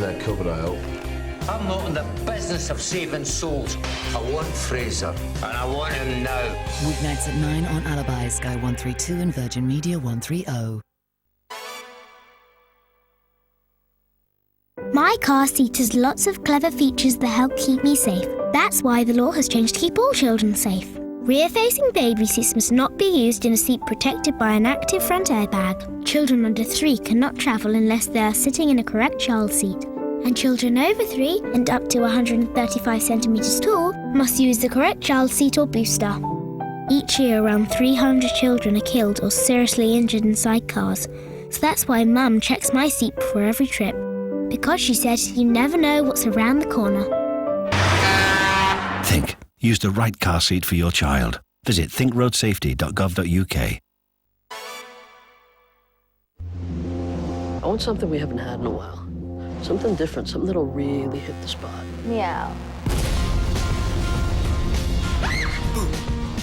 that cupboard, I hope. I'm not in the business of saving souls. I want Fraser, and I want him now. Weeknights at 9 on Alibi, Sky 132 and Virgin Media 130. My car seat has lots of clever features that help keep me safe. That's why the law has changed to keep all children safe. Rear-facing baby seats must not be used in a seat protected by an active front airbag. Children under 3 cannot travel unless they are sitting in a correct child seat. And children over 3 and up to 135 centimetres tall must use the correct child seat or booster. Each year, around 300 children are killed or seriously injured inside cars. So that's why Mum checks my seat before every trip. Because she says you never know what's around the corner. Think. Use the right car seat for your child. Visit thinkroadsafety.gov.uk. I want something we haven't had in a while. Something different, something that'll really hit the spot. Meow.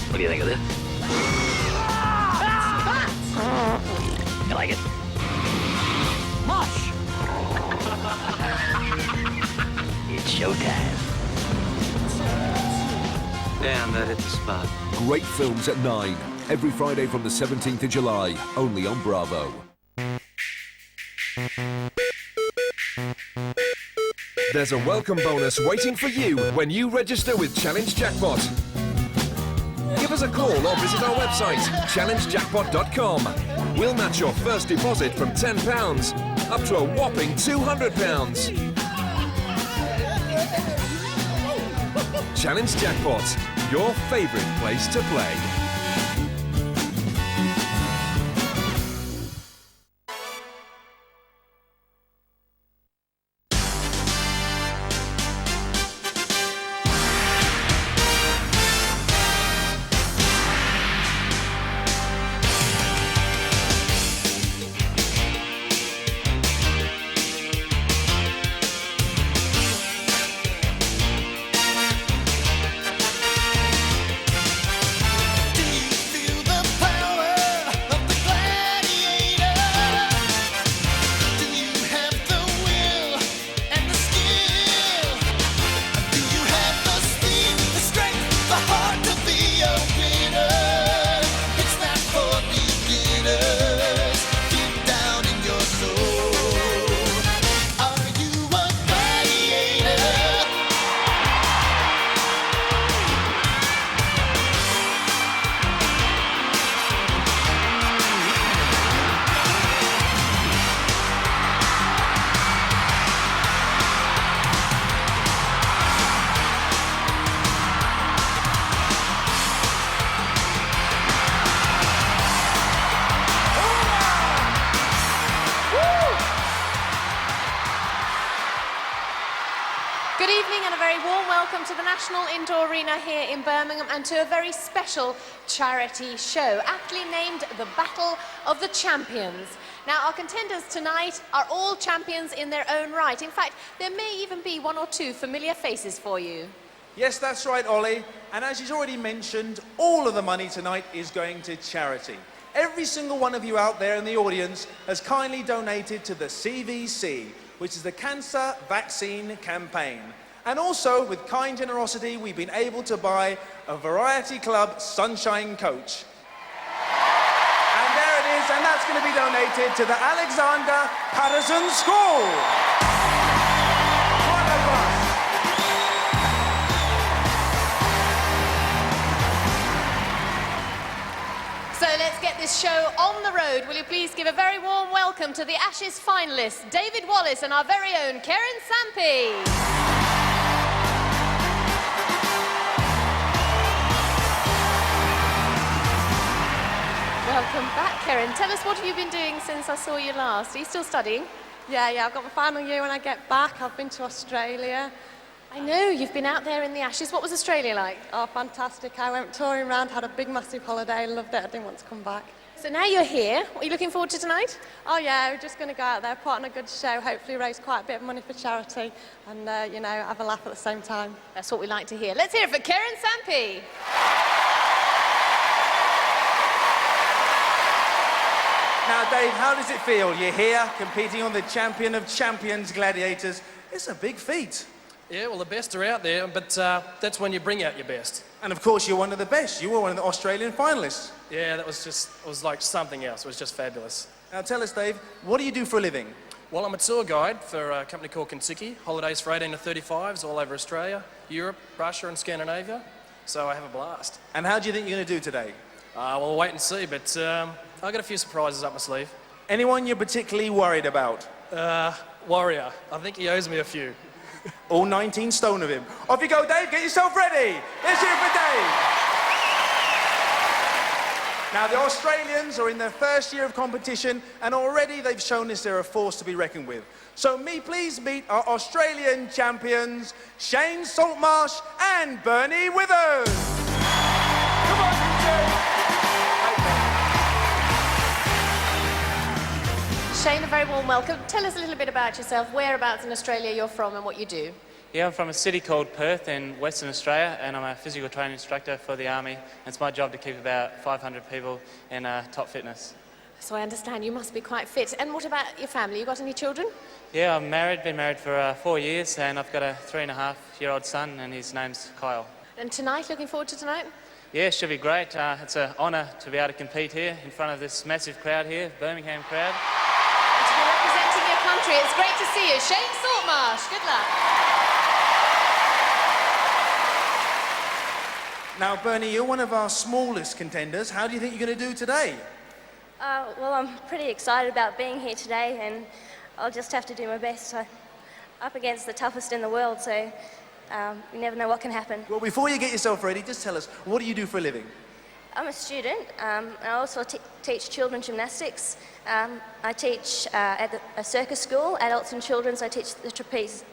What do you think of this? You like it? Mush! It's showtime. Damn, that hit the spot. Great films at 9. Every Friday from the 17th of July. Only on Bravo. There's a welcome bonus waiting for you when you register with Challenge Jackpot. Give us a call or visit our website, challengejackpot.com. We'll match your first deposit from £10 up to a whopping £200. Challenge Jackpot, your favourite place to play. Indoor Arena here in Birmingham, and to a very special charity show, aptly named the Battle of the Champions. Now, our contenders tonight are all champions in their own right. In fact, there may even be 1 or 2 familiar faces for you. Yes, that's right, Ollie. And as she's already mentioned, all of the money tonight is going to charity. Every single one of you out there in the audience has kindly donated to the CVC, which is the Cancer Vaccine Campaign. And also, with kind generosity, we've been able to buy a Variety Club Sunshine Coach. And there it is, and that's going to be donated to the Alexander Patterson School. So let's get this show on the road. Will you please give a very warm welcome to the Ashes finalists, David Wallace and our very own Karen Sampey. Welcome back, Karen. Tell us, what have you been doing since I saw you last? Are you still studying? Yeah, I've got my final year when I get back. I've been to Australia. I know, you've been out there in the Ashes. What was Australia like? Oh, fantastic. I went touring around, had a big, massive holiday, loved it. I didn't want to come back. So now you're here. What are you looking forward to tonight? Oh, yeah, we're just going to go out there, put on a good show, hopefully raise quite a bit of money for charity and, you know, have a laugh at the same time. That's what we like to hear. Let's hear it for Karen Sampey. Now, Dave, how does it feel? You're here competing on the champion of champions, Gladiators. It's a big feat. Yeah, well, the best are out there, but that's when you bring out your best. And of course, you're one of the best. You were one of the Australian finalists. Yeah, it was like something else. It was just fabulous. Now, tell us, Dave, what do you do for a living? Well, I'm a tour guide for a company called Kentucky, holidays for 18 to 35s all over Australia, Europe, Russia and Scandinavia. So I have a blast. And how do you think you're going to do today? Well, we'll wait and see, but I've got a few surprises up my sleeve. Anyone you're particularly worried about? Warrior. I think he owes me a few. All 19 stone of him. Off you go, Dave. Get yourself ready. Let's hear it for Dave. Now, the Australians are in their first year of competition, and already they've shown us they're a force to be reckoned with. So please meet our Australian champions, Shane Saltmarsh and Bernie Withers. Come on, you two. Shane, a very warm welcome. Tell us a little bit about yourself, whereabouts in Australia you're from and what you do. Yeah, I'm from a city called Perth in Western Australia, and I'm a physical training instructor for the Army. It's my job to keep about 500 people in top fitness. So I understand you must be quite fit. And what about your family? You got any children? Yeah, I'm married, been married for 4 years, and I've got a 3.5-year-old son, and his name's Kyle. And tonight, looking forward to tonight? Yeah, it should be great. It's an honour to be able to compete here in front of this massive crowd here, Birmingham crowd. And to be representing your country, it's great to see you. Shane Saltmarsh, good luck. Now, Bernie, you're one of our smallest contenders. How do you think you're going to do today? Well, I'm pretty excited about being here today, and I'll just have to do my best. I'm up against the toughest in the world, so you never know what can happen. Well, before you get yourself ready, just tell us, what do you do for a living? I'm a student. I also teach children gymnastics. I teach at a circus school, adults and children's. I teach the trapeze.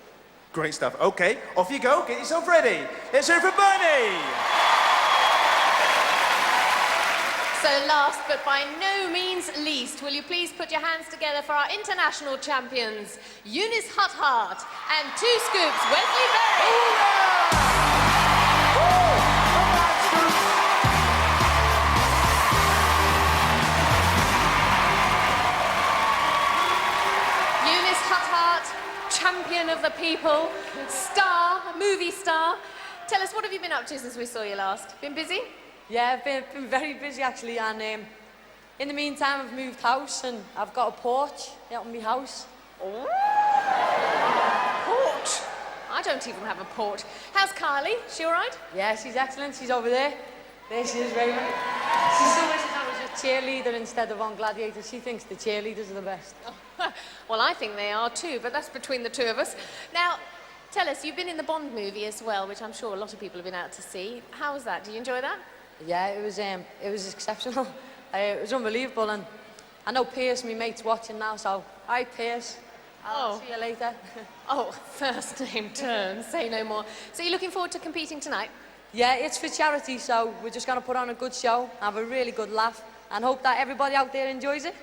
Great stuff. Okay, off you go. Get yourself ready. Let's hear it for Bernie. So last but by no means least, will you please put your hands together for our international champions, Eunice Hutt-Hart and 2 Scoops, Wesley Berry. Eunice Hutt-Hart, champion of the people, star, movie star. Tell us, what have you been up to since we saw you last? Been busy? Yeah, I've been very busy actually, and in the meantime I've moved house and I've got a porch out in my house. Oh. Porch? I don't even have a porch. How's Carly? She all right? Yeah, she's excellent. She's over there. There she is, Raven. She still wishes I was a cheerleader instead of on Gladiators. She thinks the cheerleaders are the best. Well, I think they are too, but that's between the two of us. Now, tell us, you've been in the Bond movie as well, which I'm sure a lot of people have been out to see. How was that? Did you enjoy that? Yeah, it was exceptional. It was unbelievable, and I know Pierce, my mate's watching now, so hi Pierce. I'll see you later. Oh, first name turn, say no more. So you're looking forward to competing tonight? Yeah, it's for charity, so we're just going to put on a good show, have a really good laugh, and hope that everybody out there enjoys it.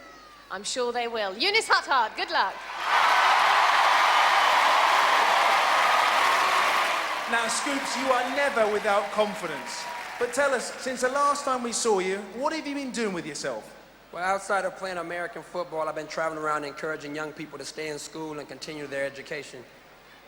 I'm sure they will. Eunice Hutt-Hart, good luck. Now, Scoops, you are never without confidence. But tell us, since the last time we saw you, what have you been doing with yourself? Well, outside of playing American football, I've been traveling around encouraging young people to stay in school and continue their education.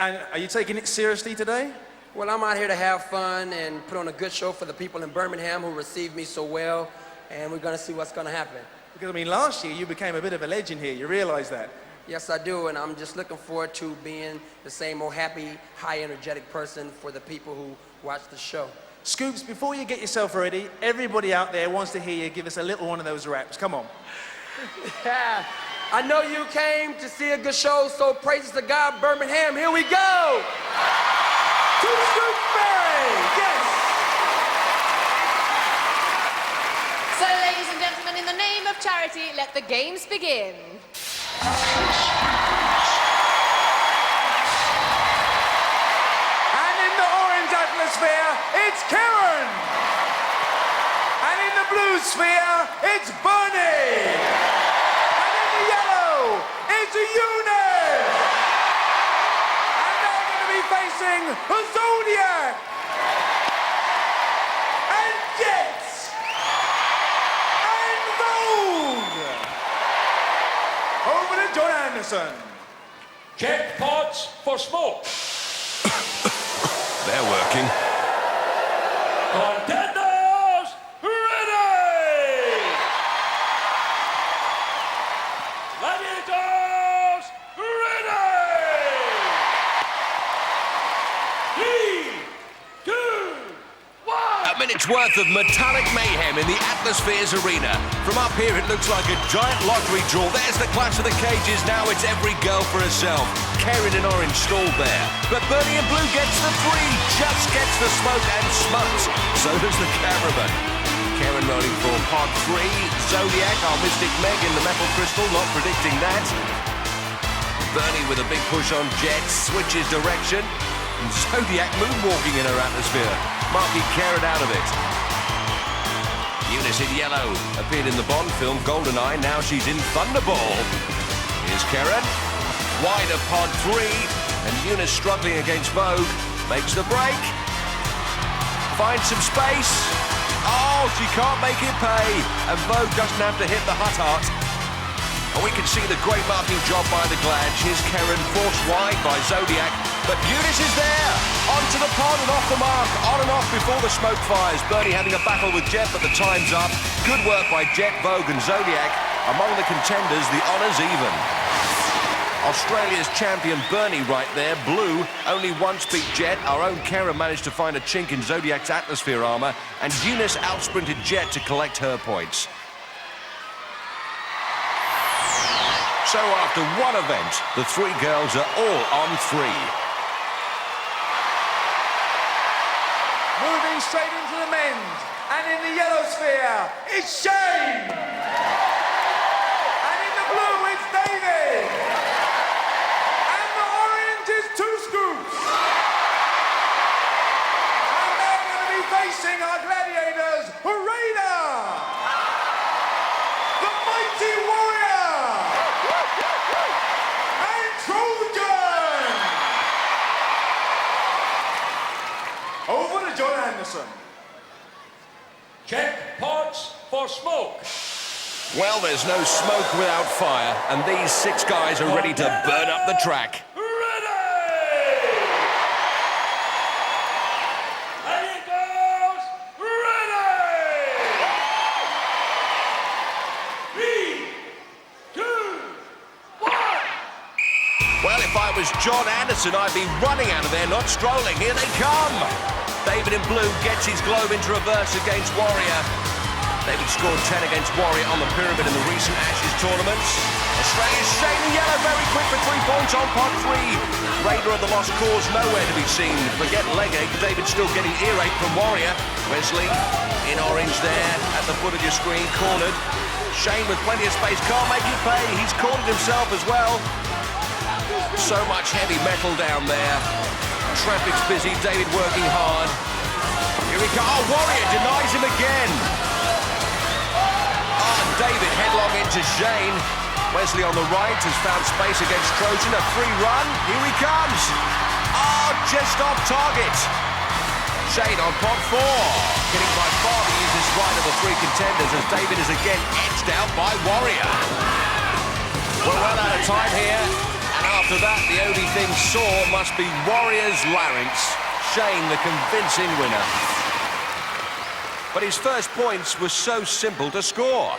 And are you taking it seriously today? Well, I'm out here to have fun and put on a good show for the people in Birmingham who received me so well, and we're going to see what's going to happen. Because, I mean, last year you became a bit of a legend here. You realize that? Yes, I do, and I'm just looking forward to being the same old happy, high energetic person for the people who watch the show. Scoops, before you get yourself ready, everybody out there wants to hear you give us a little one of those raps. Come on. Yeah, I know you came to see a good show, so praises to God, Birmingham. Here we go. 2 Scoops Berry, yes. So, ladies and gentlemen, in the name of charity, let the games begin. It's Karen! And in the blue sphere, it's Bernie! And in the yellow, it's Eunice! And they're going to be facing the Zodiac! And Jets! And Vogue! Anderson. Check pods for smoke. They're working. Contenders, ready! Gladiators, ready! 3, 2, 1. A minute's worth of metallic mayhem in the Atmospheres arena. From up here, it looks like a giant lottery draw. There's the clash of the cages. Now it's every girl for herself. Karen in orange stalled there. But Bernie in blue gets the 3, just gets the smoke and smuts. So does the cameraman. Karen rolling for pod 3. Zodiac, our Mystic Meg in the metal crystal, not predicting that. Bernie with a big push on Jet, switches direction. And Zodiac moonwalking in her atmosphere, marking Karen out of it. Eunice in yellow, appeared in the Bond film GoldenEye, now she's in Thunderball. Here's Karen, wide of pod 3, and Eunice struggling against Vogue, makes the break. Finds some space. Oh, she can't make it pay, and Vogue doesn't have to hit the hut. And we can see the great marking job by the Glads. Here's Karen forced wide by Zodiac, but Eunice is there! Onto the pod and off the mark, on and off before the smoke fires. Bernie having a battle with Jet, but the time's up. Good work by Jet, Vogue and Zodiac. Among the contenders, the honours even. Australia's champion Bernie right there, blue, only once beat Jet. Our own Karen managed to find a chink in Zodiac's atmosphere armour, and Eunice outsprinted Jet to collect her points. So after one event, the 3 girls are all on 3. Moving straight into the men's, and in the yellow sphere, it's Shane! And in the blue, it's David! And the orange is 2 Scoops! And they're going to be facing our gladiators, Arena! The Mighty Warrior! And Trojan! Over to John Anderson. Check pods for smoke. Well, there's no smoke without fire, and these 6 guys are ready to burn up the track. Gladiators, ready! 3, 2, 1. Well, if I was John Anderson, I'd be running out of there, not strolling. Here they come! David in blue gets his globe into reverse against Warrior. David scored 10 against Warrior on the pyramid in the recent Ashes tournaments. Australia's Shane in yellow, very quick for 3 points on pod 3. Raider of the lost cause, nowhere to be seen. Forget leg ache, David's still getting earache from Warrior. Wesley in orange there, at the foot of your screen, cornered. Shane with plenty of space, can't make it pay. He's cornered himself as well. So much heavy metal down there. Traffic's busy, David working hard. Here he comes. Oh, Warrior denies him again. Oh, David headlong into Shane. Wesley on the right has found space against Trojan. A free run. Here he comes. Oh, just off target. Shane on pod 4. Getting by far the easiest right of the 3 contenders as David is again edged out by Warrior. We're well out of time here. After that, the only thing sore must be Warrior's larynx. Shane, the convincing winner. But his first points were so simple to score.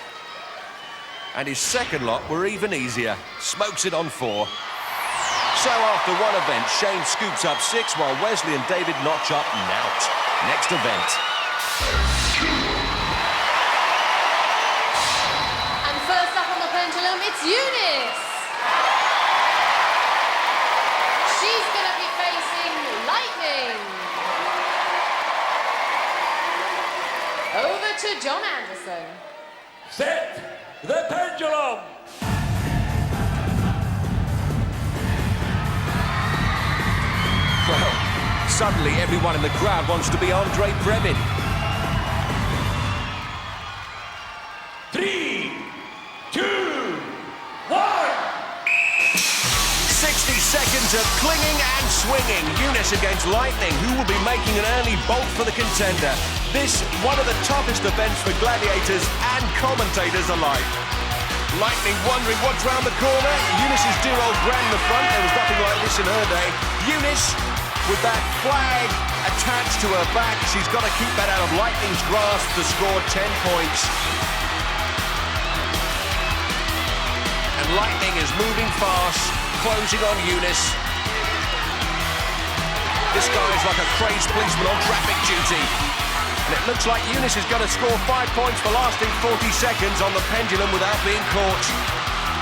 And his second lot were even easier. Smokes it on 4. So after one event, Shane scoops up 6 while Wesley and David notch up nout. Next event. And first up on the pendulum, it's Eunice. She's going to be facing Lightning. Over to John Anderson. Set the pendulum. Well, suddenly everyone in the crowd wants to be Andre Previn. 3, 2, 1. 60 seconds of clinging and swinging. Eunice against Lightning, who will be making an early bolt for the contender. This, one of the toughest events for gladiators and commentators alike. Lightning wondering what's round the corner. Eunice's dear old Gran in the front. There was nothing like this in her day. Eunice, with that flag attached to her back, she's got to keep that out of Lightning's grasp to score 10 points. And Lightning is moving fast, closing on Eunice. This guy is like a crazed policeman on traffic duty. And it looks like Eunice is going to score 5 points for lasting 40 seconds on the pendulum without being caught.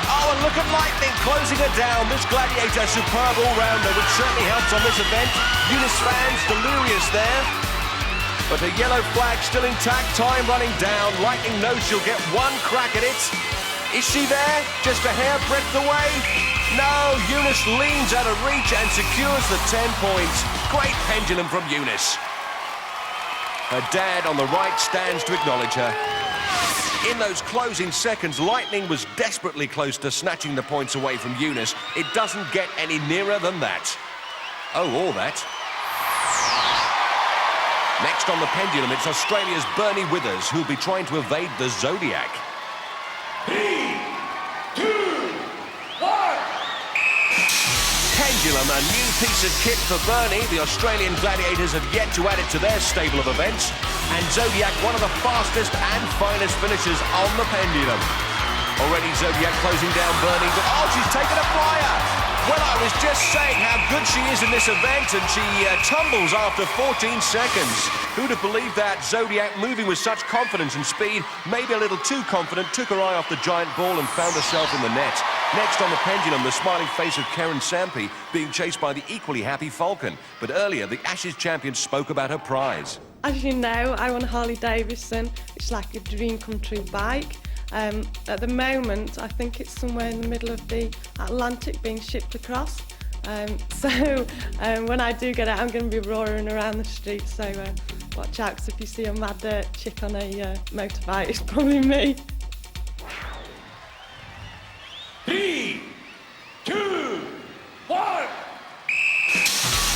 Oh, and look at Lightning closing her down. This Gladiator, superb all-rounder, which certainly helps on this event. Eunice fans delirious there. But the yellow flag still intact, time running down. Lightning knows she'll get one crack at it. Is she there? Just a hairbreadth away? No, Eunice leans out of reach and secures the 10 points. Great pendulum from Eunice. Her dad on the right stands to acknowledge her. In those closing seconds, Lightning was desperately close to snatching the points away from Eunice. It doesn't get any nearer than that. Oh, all that. Next on the pendulum, it's Australia's Bernie Withers, who'll be trying to evade the Zodiac. 3, 2, 1. Pendulum, a new piece of kit for Bernie. The Australian Gladiators have yet to add it to their stable of events. And Zodiac, one of the fastest and finest finishers on the pendulum. Already Zodiac closing down Bernie, but oh, she's taken a flyer! Well, I was just saying how good she is in this event, and she tumbles after 14 seconds. Who'd have believed that? Zodiac moving with such confidence and speed, maybe a little too confident, took her eye off the giant ball and found herself in the net. Next on the pendulum, the smiling face of Karen Sampi being chased by the equally happy Falcon. But earlier, the Ashes champion spoke about her prize. As you know, I won a Harley Davidson. It's like a dream come true bike. At the moment, I think it's somewhere in the middle of the Atlantic being shipped across. So when I do get out, I'm going to be roaring around the streets. So watch out, 'cause if you see a mad chick on a motorbike, it's probably me. 3, 2, 1.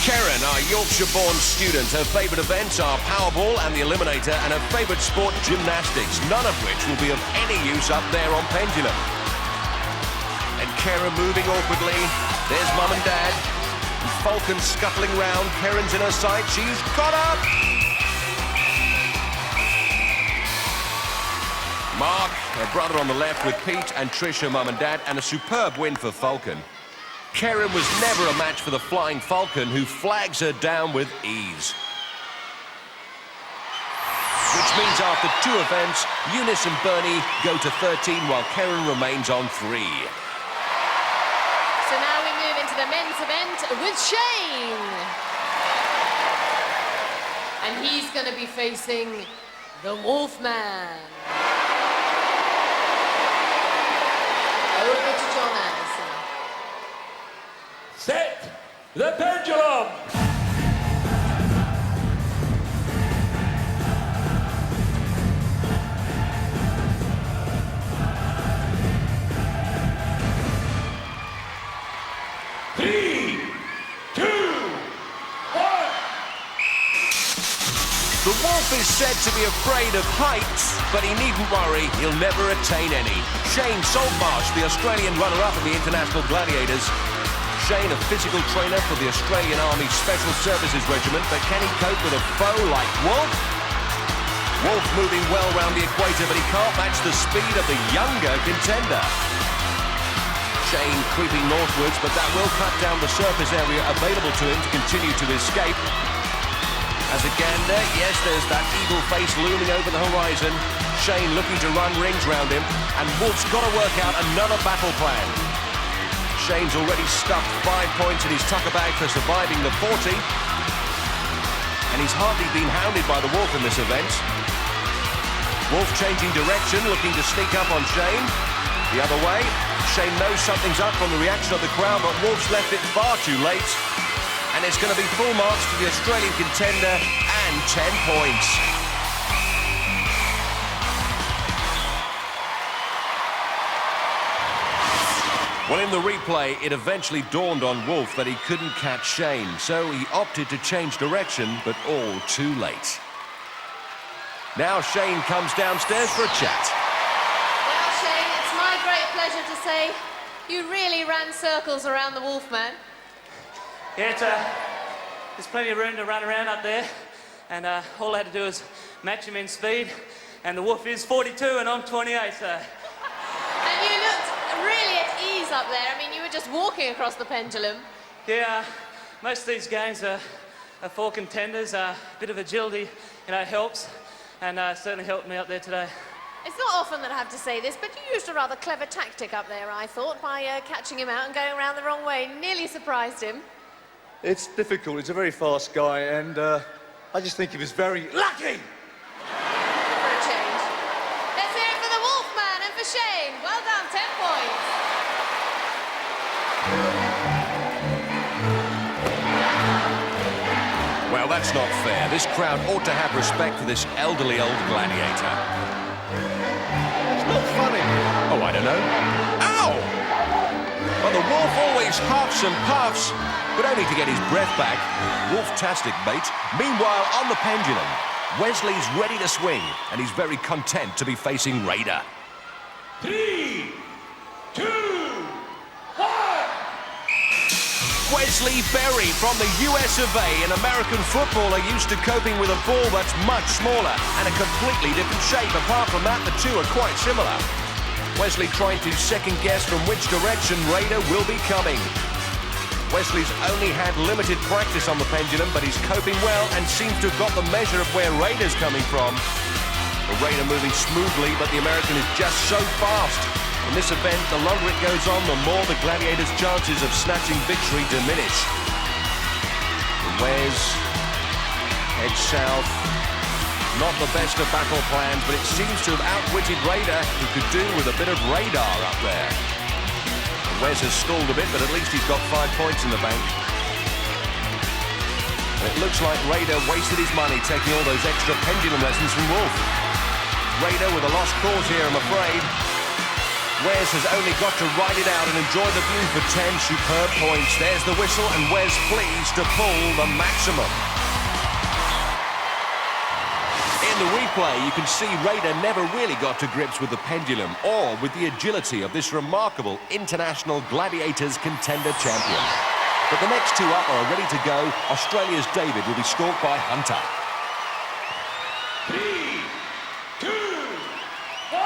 Karen, our Yorkshire-born student, her favourite events are Powerball and the Eliminator, and her favourite sport, gymnastics, none of which will be of any use up there on pendulum. And Karen moving awkwardly. There's Mum and Dad. And Falcon scuttling round. Karen's in her sight. She's got up! Mark, her brother on the left with Pete and Trish, her mum and dad, and a superb win for Falcon. Karen was never a match for the Flying Falcon, who flags her down with ease. Which means after 2 events, Eunice and Bernie go to 13 while Karen remains on 3. So now we move into the men's event with Shane. And he's going to be facing the Wolfman. Over to John Anderson. Set the pendulum. 3, 2, 1. The Wolf is said to be afraid of heights, but he needn't worry, he'll never attain any. Shane Saltmarsh, the Australian runner-up in the International Gladiators. Shane, a physical trainer for the Australian Army Special Services Regiment, but can he cope with a foe like Wolf? Wolf moving well round the equator, but he can't match the speed of the younger contender. Shane creeping northwards, but that will cut down the surface area available to him to continue to escape. As a gander, yes, there's that evil face looming over the horizon. Shane looking to run rings round him, and Wolf's got to work out another battle plan. Shane's already stuffed 5 points in his tucker bag for surviving the 40. And he's hardly been hounded by the Wolf in this event. Wolf changing direction, looking to sneak up on Shane. The other way, Shane knows something's up from the reaction of the crowd, but Wolf's left it far too late. And it's going to be full marks to the Australian contender and 10 points. Well, in the replay, it eventually dawned on Wolf that he couldn't catch Shane, so he opted to change direction, but all too late. Now Shane comes downstairs for a chat. Well, Shane, it's my great to say, you really ran circles around the Wolfman. Yeah, there's plenty of room to run around up there, and all I had to do is match him in speed, and the Wolf is 42 and I'm 28, so... And you looked really at ease up there. I mean, you were just walking across the pendulum. Yeah, most of these games are for contenders. A bit of agility, you know, helps, and certainly helped me up there today. It's not often that I have to say this, but you used a rather clever tactic up there, I thought, by catching him out and going around the wrong way. Nearly surprised him. It's difficult. He's a very fast guy, and I just think he was very lucky. For a change. Let's hear it for the Wolfman and for Shane. Well done, 10 points. Well, that's not fair. This crowd ought to have respect for this elderly old gladiator. It's not funny. Oh, I don't know. Ow! Well, the Wolf always huffs and puffs, but only to get his breath back. Wolf-tastic, mate. Meanwhile, on the pendulum, Wesley's ready to swing, and he's very content to be facing Raider. 3, 2, 1. Wesley Berry from the US of A, an American footballer used to coping with a ball that's much smaller and a completely different shape. Apart from that, the two are quite similar. Wesley trying to second-guess from which direction Raider will be coming. Wesley's only had limited practice on the pendulum, but he's coping well and seems to have got the measure of where Raider's coming from. The Raider moving smoothly, but the American is just so fast. In this event, the longer it goes on, the more the Gladiators' chances of snatching victory diminish. Wes heads south. Not the best of battle plans, but it seems to have outwitted Raider, who could do with a bit of radar up there. Wes has stalled a bit, but at least he's got 5 points in the bank. And it looks like Raider wasted his money taking all those extra pendulum lessons from Wolf. Raider with a lost cause here, I'm afraid. Wes has only got to ride it out and enjoy the view for 10 superb points. There's the whistle, and Wes pleased to pull the maximum. In the replay, you can see Raider never really got to grips with the pendulum or with the agility of this remarkable international Gladiators contender champion. But the next two up are ready to go. Australia's David will be stalked by Hunter. 3, 2, 1.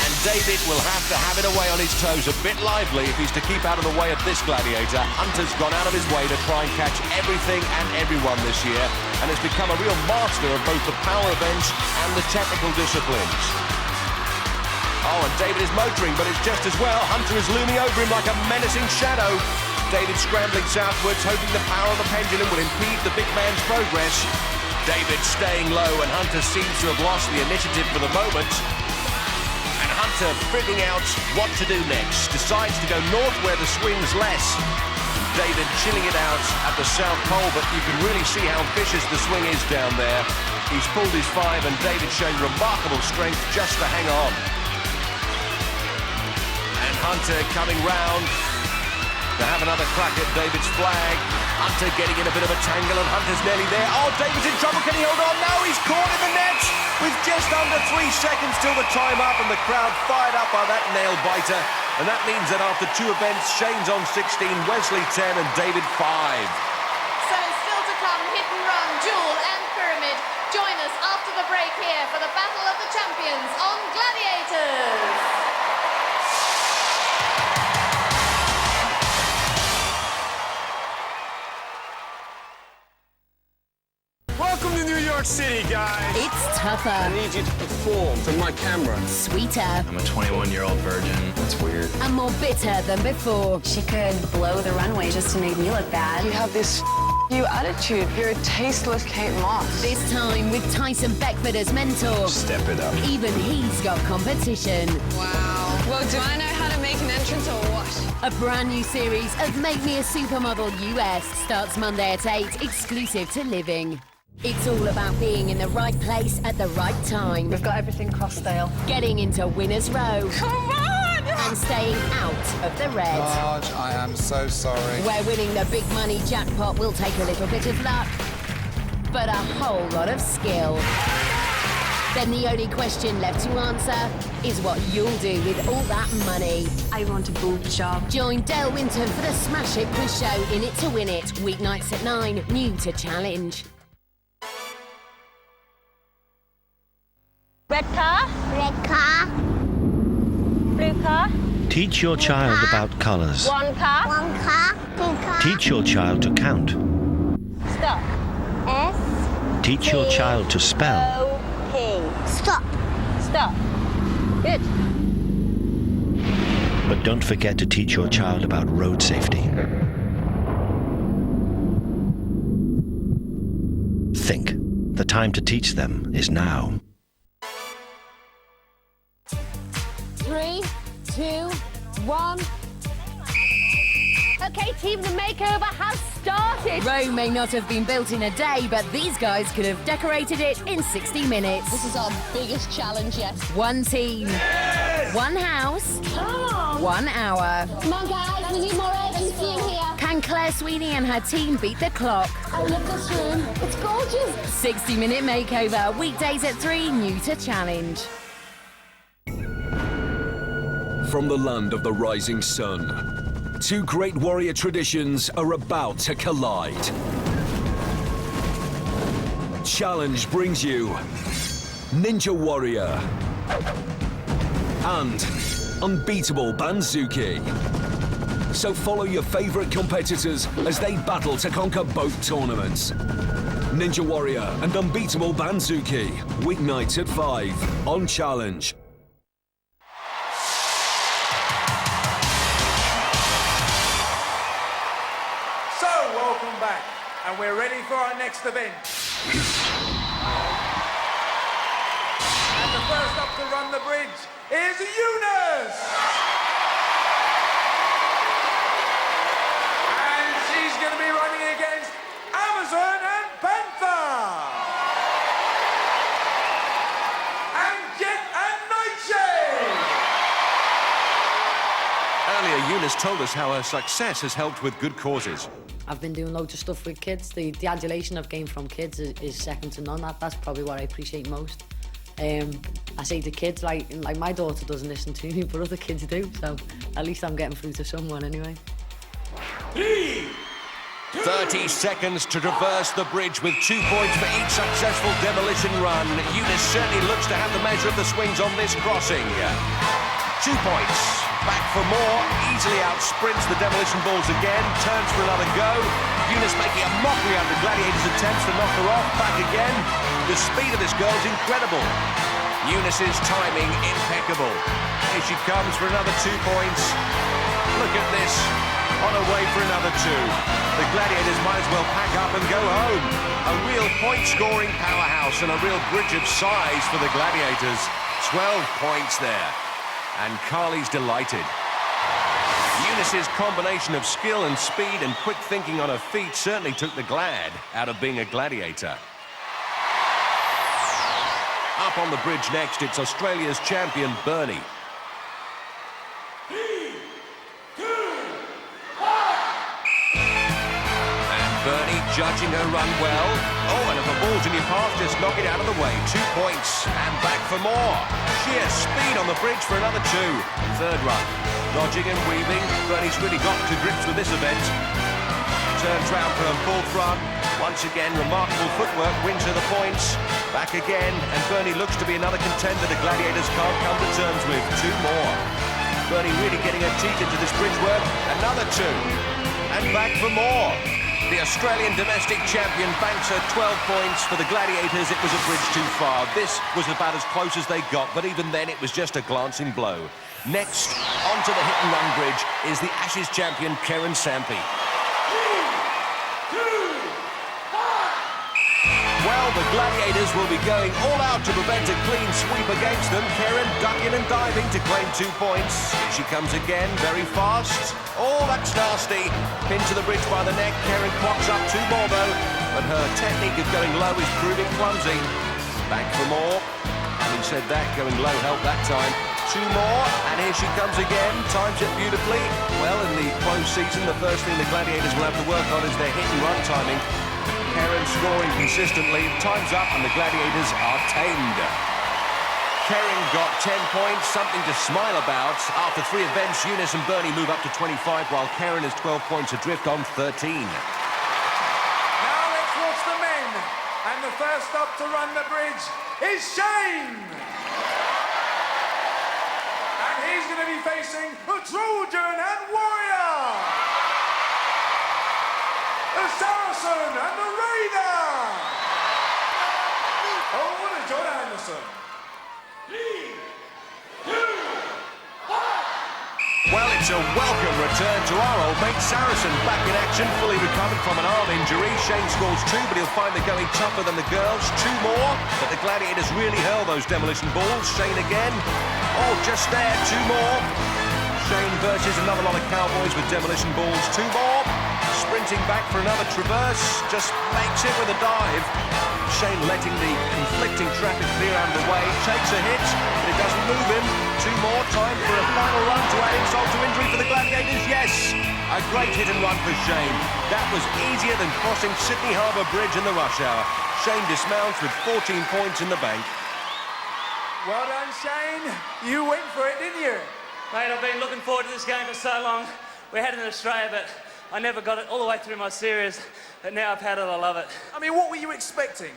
And David will have to have it away on his toes, a bit lively if he's to keep out of the way of this gladiator. Hunter's gone out of his way to try and catch everything and everyone this year, and has become a real master of both the power events and the technical disciplines. Oh, and David is motoring, but it's just as well. Hunter is looming over him like a menacing shadow. David scrambling southwards, hoping the power of the pendulum will impede the big man's progress. David staying low, and Hunter seems to have lost the initiative for the moment. And Hunter figuring out what to do next. Decides to go north where the swing's less. David chilling it out at the South Pole, but you can really see how vicious the swing is down there. He's pulled his 5, and David showing remarkable strength just to hang on. And Hunter coming round to have another crack at David's flag. Hunter getting in a bit of a tangle, and Hunter's nearly there. Oh, David's in trouble. Can he hold on? No, he's caught in the net with just under 3 seconds till the time up, and the crowd fired up by that nail-biter. And that means that after 2 events, Shane's on 16, Wesley 10, and David 5. So still to come, hit and run, duel and pyramid. Join us after the break here for the Battle of the Champions on Gladiators. Welcome to New York City, guys. It's tougher. I need you to perform for my camera. Sweeter. I'm a 21-year-old virgin. That's weird. And more bitter than before. She could blow the runway just to make me look bad. You have this you attitude. You're a tasteless Kate Moss. This time with Tyson Beckford as mentor. Step it up. Even he's got competition. Wow. Well, do I know how to make an entrance or what? A brand new series of Make Me a Supermodel US starts Monday at 8, exclusive to Living. It's all about being in the right place at the right time. We've got everything Crossdale. Getting into winner's row. Come on! And staying out of the red. Marge, I am so sorry. Where winning the big money jackpot will take a little bit of luck, but a whole lot of skill. Then the only question left to answer is what you'll do with all that money. I want a boob job. Join Dale Winton for the Smash It quiz show In It to Win It, weeknights at 9, new to challenge. Red car? Red car. Blue car? Teach your child about colours. One car? One car. Two car. Teach your child to count. Stop. S. Teach your child to spell. O-P. Stop. Stop. Good. But don't forget to teach your child about road safety. Think. The time to teach them is now. 3, 2, 1. Okay, team, the makeover has started. Rome may not have been built in a day, but these guys could have decorated it in 60 minutes. This is our biggest challenge yet. One team, one house, Come on. 1 hour. Come on, guys, we need more urgency in here. Can Claire Sweeney and her team beat the clock? I love this room. It's gorgeous. 60-minute makeover, weekdays at 3, new to challenge. From the land of the rising sun, two great warrior traditions are about to collide. Challenge brings you Ninja Warrior and Unbeatable Banzuki. So follow your favorite competitors as they battle to conquer both tournaments. Ninja Warrior and Unbeatable Banzuki, weeknights at 5 on Challenge. Welcome back, and we're ready for our next event. And the first up to run the bridge is Eunice! And she's going to be running against Amazon and Panther! And Jet and Nightshade! Earlier, Eunice told us how her success has helped with good causes. I've been doing loads of stuff with kids. The adulation I've gained from kids is second to none. That's probably what I appreciate most. I say to kids, like my daughter doesn't listen to me, but other kids do, so at least I'm getting through to someone anyway. 30 seconds to traverse the bridge with 2 points for each successful demolition run. Eunice certainly looks to have the measure of the swings on this crossing. 2 points. Back for more, easily outsprints the demolition balls again, turns for another go. Eunice making a mockery out of the Gladiators' attempts to knock her off, back again. The speed of this girl is incredible. Eunice's timing impeccable. Here she comes for another 2 points. Look at this, on her way for another 2. The Gladiators might as well pack up and go home. A real point-scoring powerhouse and a real bridge of size for the Gladiators. 12 points there. And Carly's delighted. Eunice's combination of skill and speed and quick thinking on her feet certainly took the Glad out of being a gladiator. Up on the bridge next, it's Australia's champion, Bernie. 3, 2, 1. And Bernie judging her run well. Oh, and if a ball's in your path, just knock it out of the way. 2 points, and back for more. Sheer speed on the bridge for another 2. Third run. Dodging and weaving. Bernie's really got to grips with this event. Turns round for her full front. Once again, remarkable footwork wins her the points. Back again, and Bernie looks to be another contender the Gladiators can't come to terms with. 2 more. Bernie really getting her teeth into this bridge work. Another 2. And back for more. The Australian domestic champion banks her 12 points. For the Gladiators, it was a bridge too far. This was about as close as they got, but even then it was just a glancing blow. Next, onto the hit-and-run bridge is the Ashes champion, Karen Sampi. 3, 2, 1. Well, the Gladiators will be going all out to prevent a clean sweep against them. Karen ducking and diving to claim 2 points. Here she comes again, very fast. Oh, that's nasty. Pinned to the bridge by the neck. Karen clocks up 2 more, though. But her technique of going low is proving clumsy. Back for more. Having said that, going low helped that time. 2 more, and here she comes again. Times it beautifully. Well, in the close season, the first thing the Gladiators will have to work on is their hit-and-run timing. Karen scoring consistently. Time's up, and the Gladiators are tamed. Kerrin got 10 points, something to smile about. After 3 events, Eunice and Bernie move up to 25, while Kerrin is 12 points adrift on 13. Now let's watch the men. And the first up to run the bridge is Shane. And he's going to be facing the Trojan and Warrior. The Saracen and the Raider. Over to John Anderson. 3, 2, 1. Well, it's a welcome return to our old mate Saracen, back in action, fully recovered from an arm injury. Shane scores 2, but he'll find they're going tougher than the girls. 2 more, but the Gladiators really hurl those demolition balls. Shane again. Oh, just there, 2 more. Shane versus another lot of cowboys with demolition balls. 2 more. Sprinting back for another traverse. Just makes it with a dive. Shane letting the conflicting traffic clear out of the way. Takes a hit, but it doesn't move him. 2 more. Time for a final run to add insult to injury for the Gladiators. Yes! A great hit and run for Shane. That was easier than crossing Sydney Harbour Bridge in the rush hour. Shane dismounts with 14 points in the bank. Well done, Shane. You went for it, didn't you? Mate, I've been looking forward to this game for so long. We had it in Australia, but I never got it all the way through my series. But now I've had it, I love it. I mean, what were you expecting?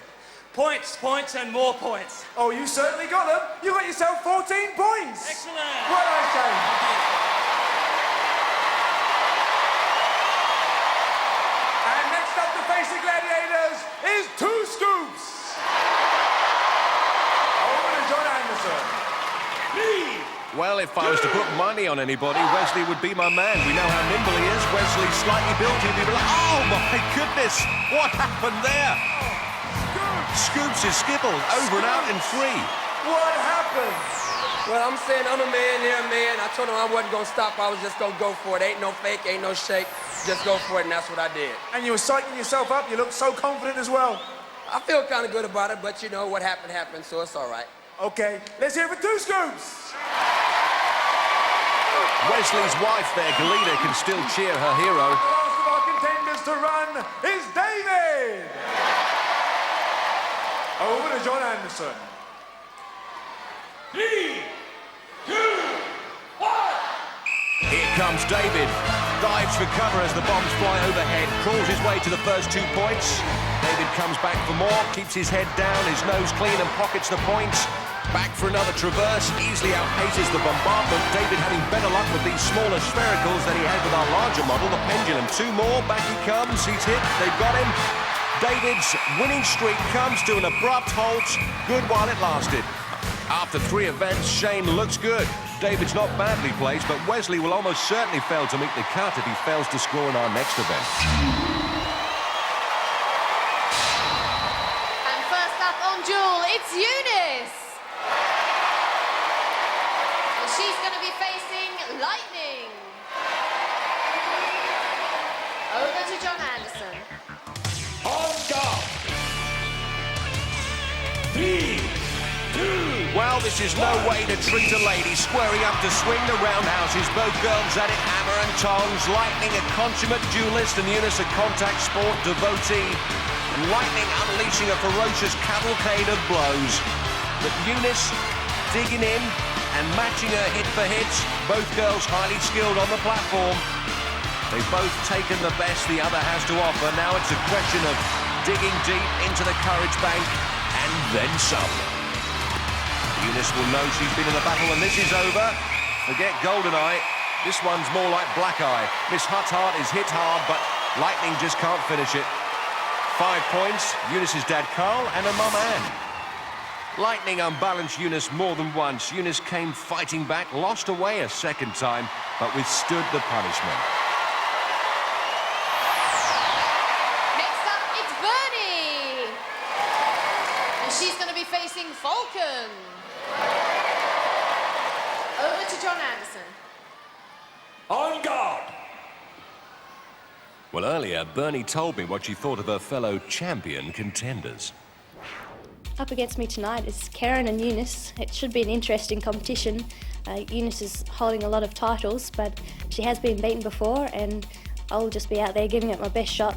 Points, points, and more points. Oh, you certainly got them. You got yourself 14 points. Excellent. Well done, Shane. And next up to face the Gladiators is 2 Scoops. Over to John Anderson. Well, if I was to put money on anybody, Wesley would be my man. We know how nimble he is. Wesley slightly built, he'd be like, oh my goodness, what happened there? Scoops is skittled, over and out in 3. What happened? Well, I'm saying I'm a man, they're a man. I told him I wasn't going to stop. I was just going to go for it. Ain't no fake, ain't no shake. Just go for it, and that's what I did. And you were psyching yourself up. You looked so confident as well. I feel kind of good about it, but you know, what happened, happened, so it's all right. Okay, let's hear it for 2 Scoops. Wesley's wife there, Galita, can still cheer her hero. The last of our contenders to run is David. Over to John Anderson. 3, 2, 1. Here comes David. Dives for cover as the bombs fly overhead. Crawls his way to the first 2 points. David comes back for more, keeps his head down, his nose clean, and pockets the points. Back for another traverse, easily outpaces the bombardment. David having better luck with these smaller sphericals than he had with our larger model, the Pendulum. 2 more, back he comes, he's hit, they've got him. David's winning streak comes to an abrupt halt, good while it lasted. After 3 events, Shane looks good. David's not badly placed, but Wesley will almost certainly fail to meet the cut if he fails to score in our next event. And first up on duel, it's Eunice. And she's going to be facing Lightning. Over to John Anderson. On guard. 3, 2. Well, this is no way to treat a lady. Squaring up to swing the roundhouses. Both girls at it, hammer and tongs. Lightning, a consummate duelist, and Eunice, a contact sport devotee. And Lightning unleashing a ferocious cavalcade of blows. But Eunice digging in and matching her hit for hit. Both girls highly skilled on the platform. They've both taken the best the other has to offer. Now it's a question of digging deep into the courage bank and then some. Eunice will know she's been in a battle and this is over. Forget Goldeneye. This one's more like Blackeye. Miss Huthart is hit hard, but Lightning just can't finish it. 5 points, Eunice's dad Carl and her mum Anne. Lightning unbalanced Eunice more than once. Eunice came fighting back, lost away a second time, but withstood the punishment. Next up, it's Bernie. And she's going to be facing Falcon. Over to John Anderson. On guard. Well, earlier, Bernie told me what she thought of her fellow champion contenders. Up against me tonight is Kerrin and Eunice. It should be an interesting competition. Eunice is holding a lot of titles, but she has been beaten before, and I'll just be out there giving it my best shot.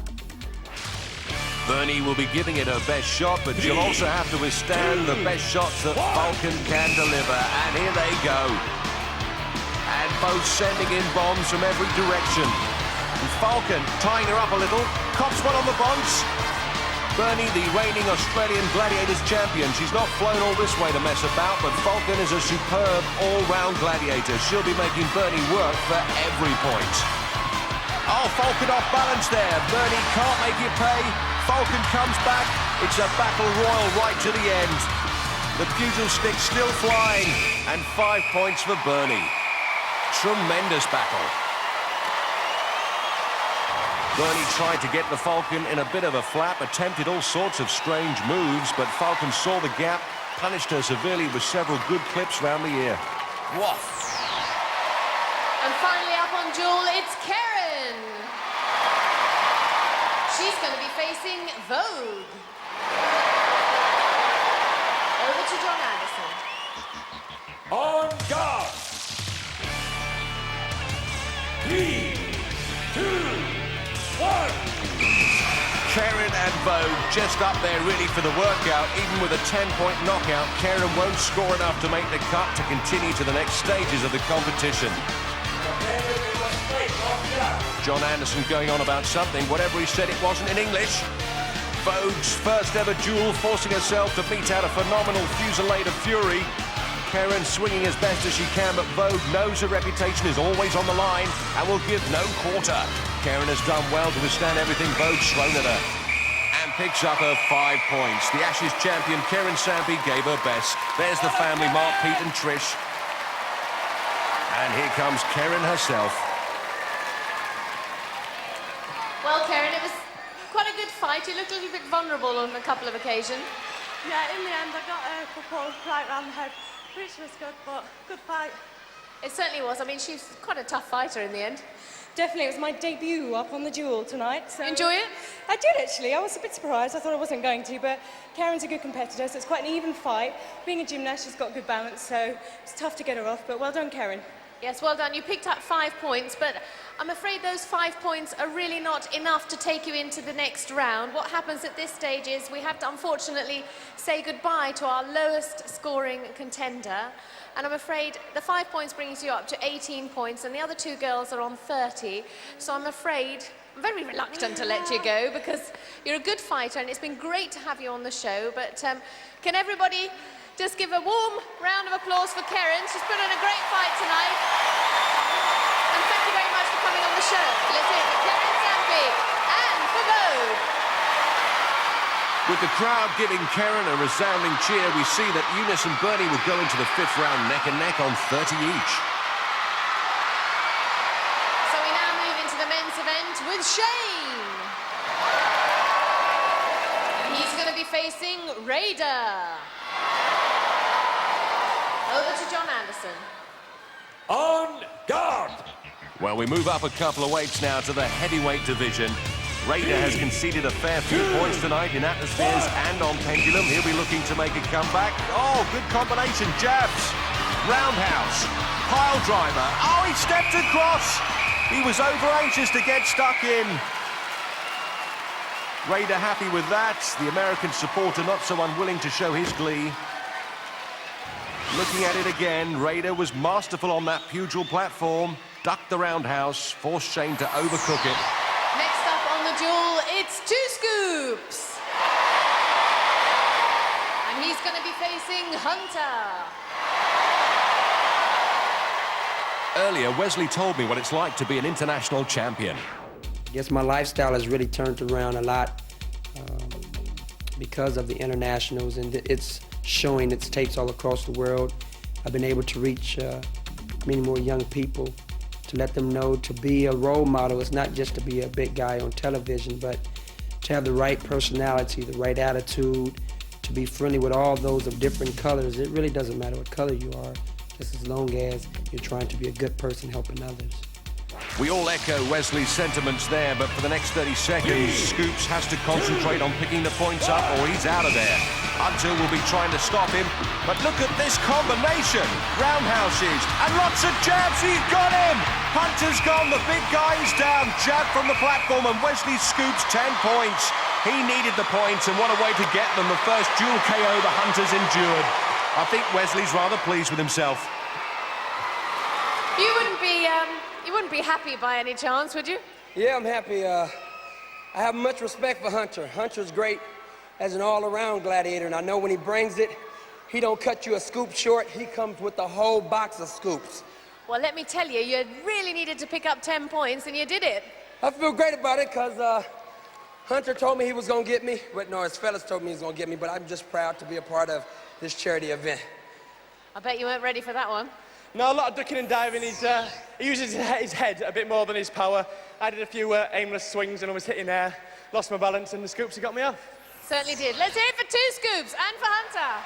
Bernie will be giving it her best shot, but she'll also have to withstand the best shots that Falcon can deliver. And here they go. And both sending in bombs from every direction. And Falcon tying her up a little, cops one on the bounce. Bernie, the reigning Australian Gladiators champion. She's not flown all this way to mess about, but Falcon is a superb all-round gladiator. She'll be making Bernie work for every point. Oh, Falcon off balance there. Bernie can't make it pay. Falcon comes back. It's a battle royal right to the end. The pugil stick still flying, and 5 points for Bernie. Tremendous battle. Bernie tried to get the Falcon in a bit of a flap, attempted all sorts of strange moves, but Falcon saw the gap, punished her severely with several good clips round the ear. Woof. And finally up on duel, it's Karen. She's going to be facing Vogue. Over to John Anderson. On guard. 3, 2, 1. Karen and Vogue just up there really for the workout. Even with a 10-point knockout, Karen won't score enough to make the cut to continue to the next stages of the competition. John Anderson going on about something. Whatever he said, it wasn't in English. Vogue's first ever duel, forcing herself to beat out a phenomenal fusillade of fury. Karen swinging as best as she can, but Vogue knows her reputation is always on the line and will give no quarter. Karen has done well to withstand everything Vogue's thrown at her and picks up her 5 points. The Ashes champion Karen Sampy gave her best. There's the family, Mark, Pete and Trish. And here comes Karen herself. Well, Karen, it was quite a good fight. You looked a little bit vulnerable on a couple of occasions. Yeah, in the end, I got a couple right round the head, which was good, but good fight. It certainly was. I mean, she's quite a tough fighter in the end. Definitely, it was my debut up on the duel tonight. So enjoy it? I did, actually. I was a bit surprised. I thought I wasn't going to, but Karen's a good competitor, so it's quite an even fight. Being a gymnast, she's got good balance, so it's tough to get her off, but well done, Karen. Yes, well done. You picked up 5 points, but I'm afraid those 5 points are really not enough to take you into the next round. What happens at this stage is we have to, unfortunately, say goodbye to our lowest scoring contender. And I'm afraid the 5 points brings you up to 18 points, and the other 2 girls are on 30. So I'm afraid, I'm very reluctant to let you go, because you're a good fighter, and it's been great to have you on the show. But can everybody just give a warm round of applause for Karen? She's put in a great fight tonight. And thank you very much for coming on the show. Let's hear it for Karen Sampy and for Vogue. With the crowd giving Karen a resounding cheer, we see that Eunice and Bernie will go into the 5th round neck and neck on 30 each. So we now move into the men's event with Shane. And he's going to be facing Raider. Over to John Anderson. On guard. Well, we move up a couple of weights now to the heavyweight division. Raider has conceded a fair few points tonight in atmospheres and on pendulum. He'll be looking to make a comeback. Oh, good combination. Jabs, roundhouse, pile driver. Oh, he stepped across. He was over anxious to get stuck in. Raider happy with that. The American supporter not so unwilling to show his glee. Looking at it again, Raider was masterful on that pugil platform. Ducked the roundhouse, forced Shane to overcook it. Next up on the duel, it's 2 scoops. And he's going to be facing Hunter. Earlier, Wesley told me what it's like to be an international champion. I guess my lifestyle has really turned around a lot because of the internationals, and it's showing its tapes all across the world. I've been able to reach many more young people to let them know to be a role model is not just to be a big guy on television, but to have the right personality, the right attitude, to be friendly with all those of different colors. It really doesn't matter what color you are, just as long as you're trying to be a good person helping others. We all echo Wesley's sentiments there, but for the next 30 seconds, Scoops has to concentrate on picking the points up or he's out of there. Hunter will be trying to stop him, but look at this combination. Roundhouses and lots of jabs, he's got him! Hunter's gone, the big guy is down. Jab from the platform and Wesley scoops 10 points. He needed the points, and what a way to get them. The first dual KO the Hunters endured. I think Wesley's rather pleased with himself. You wouldn't be happy by any chance, would you? Yeah, I'm happy. I have much respect for Hunter. Hunter's great as an all-around gladiator, and I know when he brings it, he don't cut you a scoop short. He comes with the whole box of scoops. Well, let me tell you, you really needed to pick up 10 points, and you did it. I feel great about it because Hunter told me he was going to get me. But no, his fellas told me he was going to get me, but I'm just proud to be a part of this charity event. I bet you weren't ready for that one. No, a lot of ducking and diving. He uses his head a bit more than his power. I did a few aimless swings and I was hitting there, lost my balance, and the scoops have got me off. Certainly did. Let's hear it for 2 scoops and for Hunter.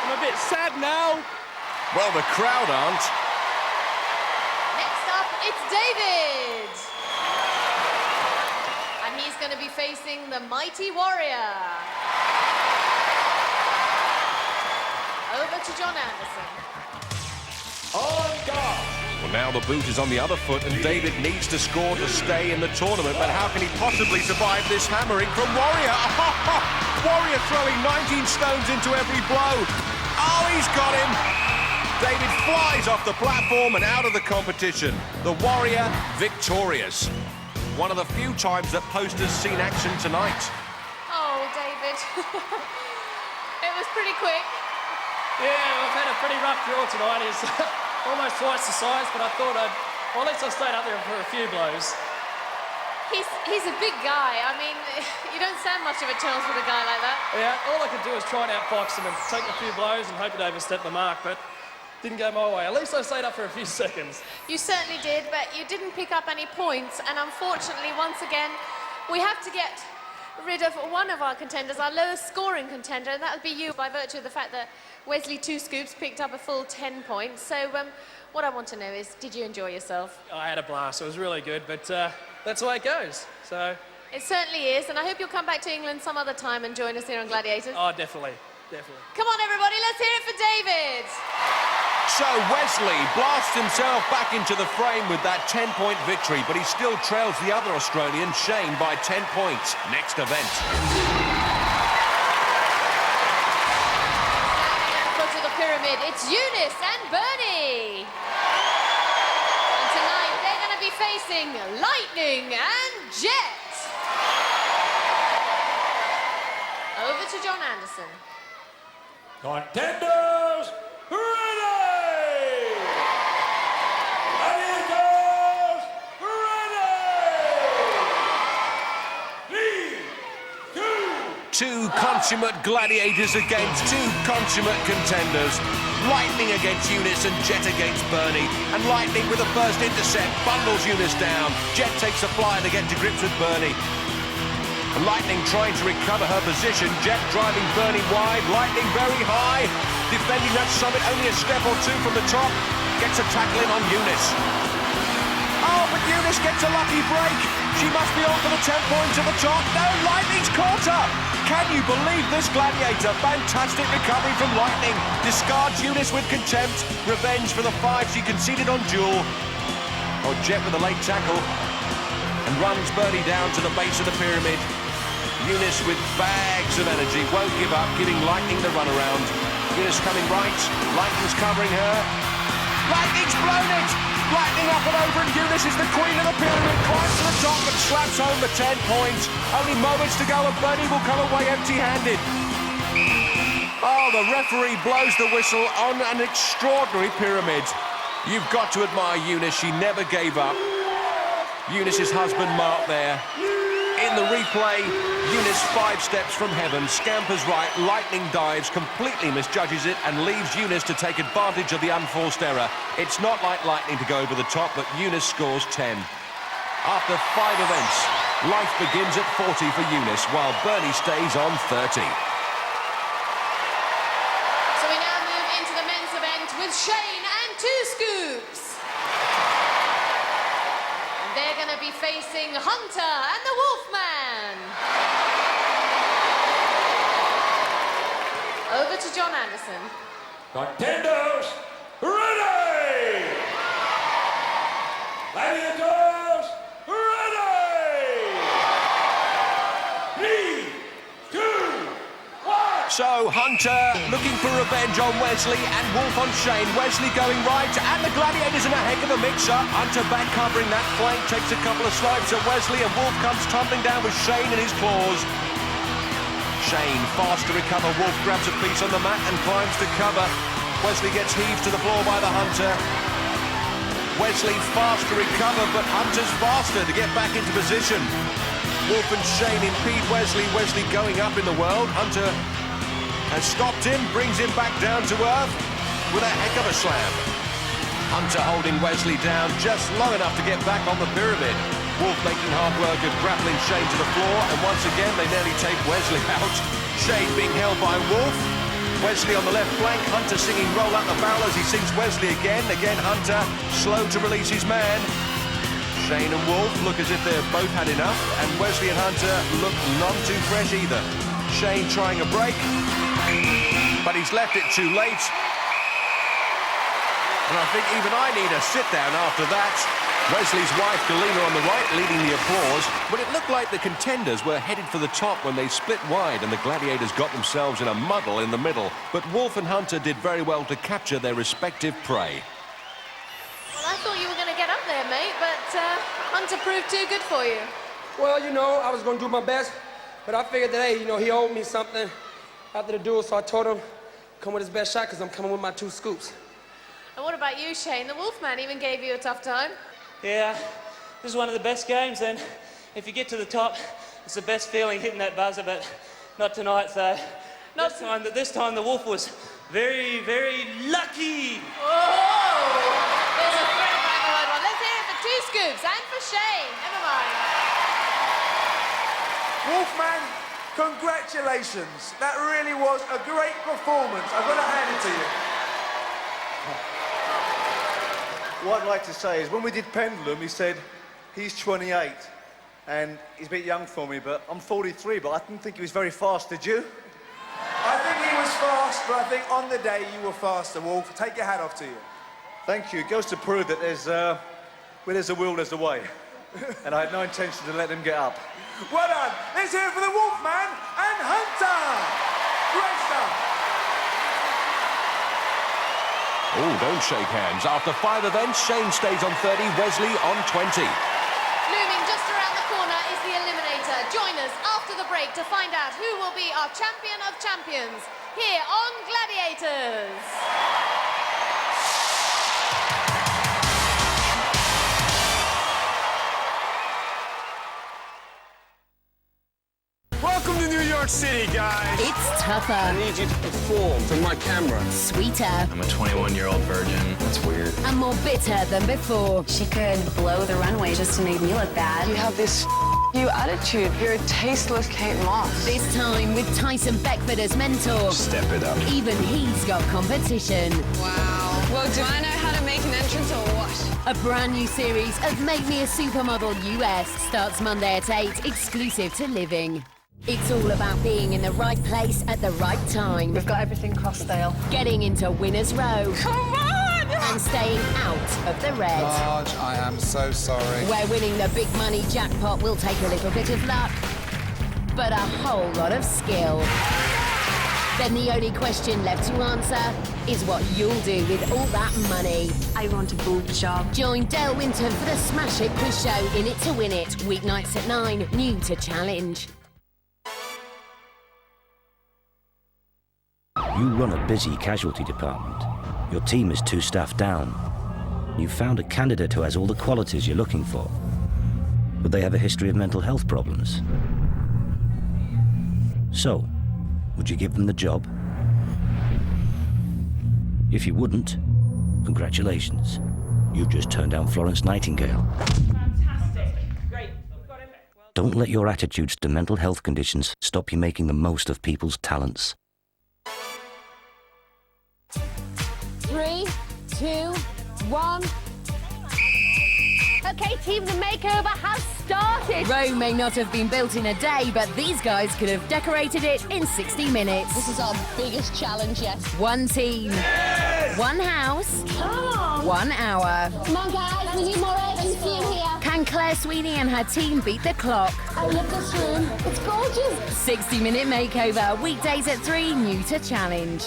I'm a bit sad now. Well, the crowd aren't. Next up, it's David. And he's going to be facing the Mighty Warrior. Over to John Anderson. On guard. Well, now the boot is on the other foot, and David needs to score to stay in the tournament. But how can he possibly survive this hammering from Warrior? Warrior throwing 19 stones into every blow. Oh, he's got him. David flies off the platform and out of the competition. The Warrior victorious. One of the few times that Post has seen action tonight. Oh, David. It was pretty quick. Yeah, I've had a pretty rough draw tonight. He's almost twice the size, but I thought well, at least I stayed up there for a few blows. He's a big guy. I mean, you don't stand much of a chance with a guy like that. Yeah, all I could do was try and outbox him and take a few blows and hope he'd overstep the mark, but didn't go my way. At least I stayed up for a few seconds. You certainly did, but you didn't pick up any points, and unfortunately, once again, we have to get rid of one of our contenders, our lowest scoring contender, and that would be you by virtue of the fact that Wesley 2 scoops picked up a full 10 points. So what I want to know is, did you enjoy yourself? I had a blast. It was really good, but that's the way it goes. So it certainly is, and I hope you'll come back to England some other time and join us here on Gladiators. Oh, definitely, definitely. Come on, everybody, let's hear it for David. So Wesley blasts himself back into the frame with that 10-point victory, but he still trails the other Australian, Shane, by 10 points. Next event. Standing at the foot of the pyramid, it's Eunice and Bernie. And tonight, they're going to be facing Lightning and Jet. Over to John Anderson. Contenders, ready! Gladiators, ready! 3, 2. 2 consummate gladiators against 2 consummate contenders. Lightning against Eunice and Jet against Bernie. And Lightning with a first intercept bundles Eunice down. Jet takes a flyer to get to grips with Bernie. And Lightning trying to recover her position. Jet driving Bernie wide. Lightning very high. Defending that summit only a step or 2 from the top. Gets a tackle in on Eunice. Oh, but Eunice gets a lucky break. She must be on for the 10 points at the top. No, Lightning's caught her. Can you believe this gladiator? Fantastic recovery from Lightning. Discards Eunice with contempt. Revenge for the 5 she conceded on Jewel. Oh, Jet with a late tackle. And runs Bernie down to the base of the pyramid. Eunice with bags of energy, won't give up, giving Lightning the runaround. Eunice coming right, Lightning's covering her. Lightning's blown it! Lightning up and over, and Eunice is the queen of the pyramid, climbs to the top and slaps home the 10 points. Only moments to go and Bernie will come away empty-handed. Oh, the referee blows the whistle on an extraordinary pyramid. You've got to admire Eunice, she never gave up. Eunice's husband, Mark, there. In the replay, Eunice 5 steps from heaven, scampers right, Lightning dives, completely misjudges it, and leaves Eunice to take advantage of the unforced error. It's not like Lightning to go over the top, but Eunice scores 10. After 5 events, life begins at 40 for Eunice, while Bernie stays on 30. So we now move into the men's event with Shane and 2 scoops. They're going to be facing Hunter and the Wolfman. Over to John Anderson. Contenders, ready! Gladiators, ready! 3, 2, 1. So Hunter looking for revenge on Wesley and Wolf on Shane. Wesley going right, and the Gladiators in a heck of a mix-up. Hunter back covering that flank, takes a couple of swipes at Wesley, and Wolf comes tumbling down with Shane in his claws. Shane fast to recover. Wolf grabs a piece on the mat and climbs to cover. Wesley gets heaved to the floor by the Hunter. Wesley fast to recover, but Hunter's faster to get back into position. Wolf and Shane impede Wesley. Wesley going up in the world. Hunter has stopped him, brings him back down to earth with a heck of a slam. Hunter holding Wesley down just long enough to get back on the pyramid. Wolf making hard work of grappling Shane to the floor, and once again they nearly take Wesley out. Shane being held by Wolf. Wesley on the left flank, Hunter singing Roll Out the Barrel as he sings Wesley again. Again Hunter, slow to release his man. Shane and Wolf look as if they've both had enough, and Wesley and Hunter look none too fresh either. Shane trying a break, but he's left it too late. And I think even I need a sit-down after that. Wesley's wife, Galena, on the right, leading the applause. But it looked like the contenders were headed for the top when they split wide and the Gladiators got themselves in a muddle in the middle. But Wolf and Hunter did very well to capture their respective prey. Well, I thought you were going to get up there, mate, but Hunter proved too good for you. Well, you know, I was going to do my best, but I figured that, hey, you know, he owed me something after the duel, so I told him come with his best shot because I'm coming with my 2 scoops. And what about you, Shane? The Wolfman even gave you a tough time. Yeah, this is one of the best games, and if you get to the top, it's the best feeling hitting that buzzer, but not tonight, so this time the Wolf was very, very lucky. Oh! There's a threat back behind one. Let's hear it for 2 scoops, and for Shane. Never mind. Wolfman, congratulations. That really was a great performance. I've got to hand it to you. What I'd like to say is when we did Pendulum, he said he's 28 and he's a bit young for me, but I'm 43, but I didn't think he was very fast, did you? I think he was fast, but I think on the day you were faster, Wolf. Take your hat off to you. Thank you. It goes to prove that where there's a will, there's a way. And I had no intention to let him get up. Well done. Let's hear it for the Wolfman and Hunter. Great stuff. Oh, don't shake hands. After 5 events, Shane stays on 30, Wesley on 20. Looming just around the corner is the Eliminator. Join us after the break to find out who will be our champion of champions here on Gladiators. Welcome to New York City, guys. It's tougher. I need you to perform for my camera. Sweeter. I'm a 21-year-old virgin. That's weird. And more bitter than before. She could blow the runway just to make me look bad. You have this you attitude. You're a tasteless Kate Moss. This time with Tyson Beckford as mentor. Step it up. Even he's got competition. Wow. Well, do I know how to make an entrance or what? A brand new series of Make Me a Supermodel US starts Monday at 8, exclusive to Living. It's all about being in the right place at the right time. We've got everything crossed, Dale. Getting into winner's row. Come on! And staying out of the red. Marge, I am so sorry. Where winning the big money jackpot will take a little bit of luck, but a whole lot of skill. Then the only question left to answer is what you'll do with all that money. I want a boob job. Join Dale Winton for the Smash It quiz show In It to Win It, weeknights at 9, new to Challenge. You run a busy casualty department. Your team is 2 staff down. You've found a candidate who has all the qualities you're looking for. But they have a history of mental health problems. So, would you give them the job? If you wouldn't, congratulations. You've just turned down Florence Nightingale. Fantastic. Great. Got him. Don't let your attitudes to mental health conditions stop you making the most of people's talents. 3, 2, 1. Okay, team, the makeover has started. Rome may not have been built in a day, but these guys could have decorated it in 60 minutes. This is our biggest challenge yet. 1 team, 1 house, Come on. 1 hour. Come on, guys. We need more urgency. Claire Sweeney and her team beat the clock. I love this room. It's gorgeous. 60-minute makeover, weekdays at 3, new to Challenge.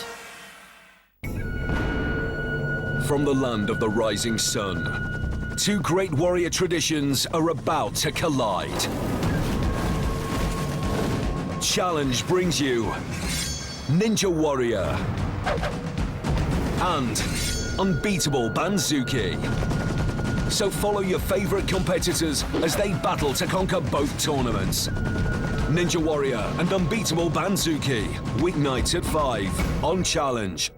From the land of the rising sun, two great warrior traditions are about to collide. Challenge brings you Ninja Warrior and Unbeatable Banzuki. So follow your favorite competitors as they battle to conquer both tournaments. Ninja Warrior and Unbeatable Banzuki, weeknights at 5 on Challenge.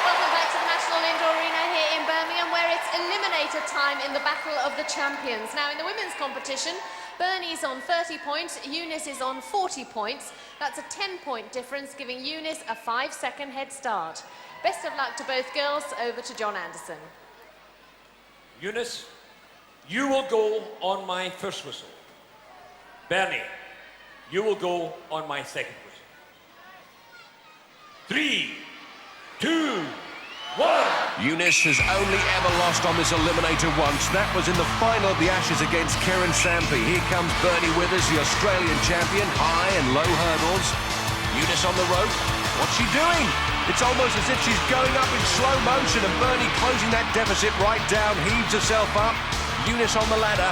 Welcome back to the National Indoor Arena here in Birmingham, where it's eliminator time in the Battle of the Champions. Now, in the women's competition, Bernie's on 30 points, Eunice is on 40 points. That's a 10-point difference, giving Eunice a 5-second head start. Best of luck to both girls. Over to John Anderson. Eunice, you will go on my first whistle. Bernie, you will go on my second whistle. 3, 2, 1. Eunice has only ever lost on this eliminator once. That was in the final of the Ashes against Karen Sampey. Here comes Bernie Withers, the Australian champion, high and low hurdles. Eunice on the rope. What's she doing? It's almost as if she's going up in slow motion, and Bernie closing that deficit right down, heaves herself up. Eunice on the ladder.